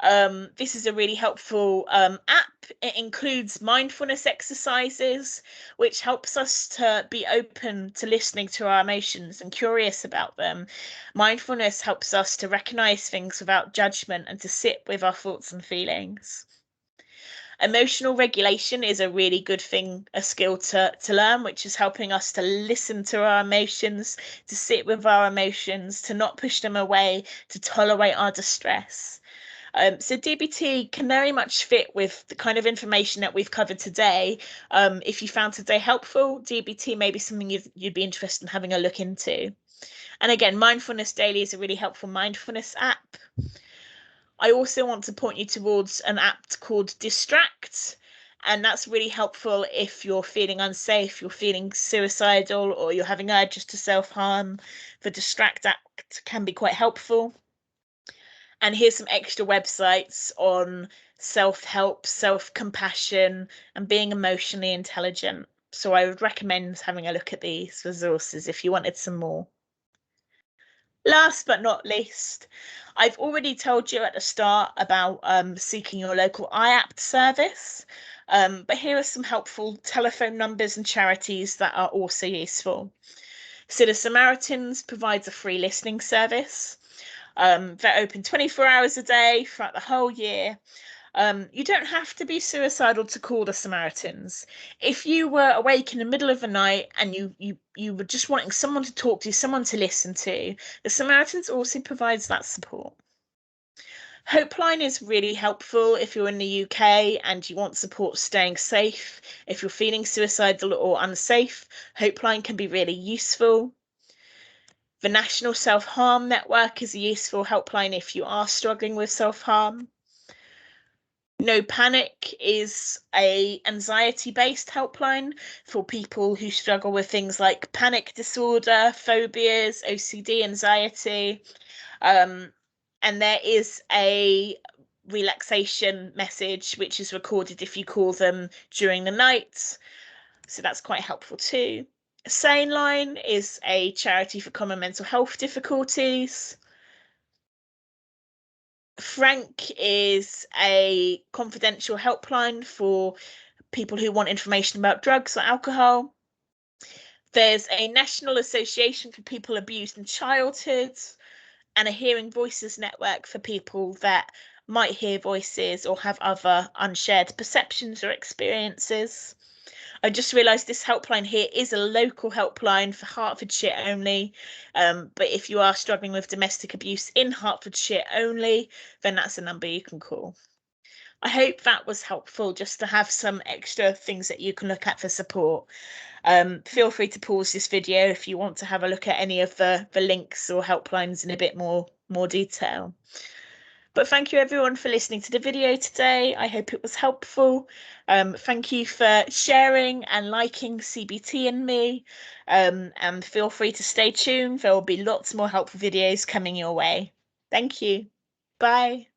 This is a really helpful app. It includes mindfulness exercises, which helps us to be open to listening to our emotions and curious about them. Mindfulness helps us to recognize things without judgment and to sit with our thoughts and feelings. Emotional regulation is a really good thing, a skill to learn, which is helping us to listen to our emotions, to sit with our emotions, to not push them away, to tolerate our distress. So DBT can very much fit with the kind of information that we've covered today. If you found today helpful, DBT may be something you'd be interested in having a look into. And again, Mindfulness Daily is a really helpful mindfulness app. I also want to point you towards an app called Distract, and that's really helpful if you're feeling unsafe, you're feeling suicidal, or you're having urges to self-harm. The Distract app can be quite helpful. And here's some extra websites on self-help, self-compassion, and being emotionally intelligent. So I would recommend having a look at these resources if you wanted some more. Last but not least, I've already told you at the start about seeking your local IAPT service, but here are some helpful telephone numbers and charities that are also useful. So the Samaritans provides a free listening service. They're open 24 hours a day throughout the whole year. You don't have to be suicidal to call the Samaritans. If you were awake in the middle of the night and you were just wanting someone to talk to, someone to listen to, the Samaritans also provides that support. Hopeline is really helpful if you're in the UK and you want support staying safe. If you're feeling suicidal or unsafe, Hopeline can be really useful. The National Self-Harm Network is a useful helpline if you are struggling with self-harm. No Panic is a anxiety-based helpline for people who struggle with things like panic disorder, phobias, OCD, anxiety. And there is a relaxation message which is recorded if you call them during the night. So that's quite helpful too. Sane Line is a charity for common mental health difficulties. Frank is a confidential helpline for people who want information about drugs or alcohol. There's a National Association for People Abused in Childhood and a Hearing Voices network for people that might hear voices or have other unshared perceptions or experiences. I just realised this helpline here is a local helpline for Hertfordshire only. But if you are struggling with domestic abuse in Hertfordshire only, then that's a number you can call. I hope that was helpful just to have some extra things that you can look at for support. Feel free to pause this video if you want to have a look at any of the links or helplines in a bit more detail. But thank you everyone for listening to the video today. I hope it was helpful. Thank you for sharing and liking CBT and me. And feel free to stay tuned. There will be lots more helpful videos coming your way. Thank you. Bye.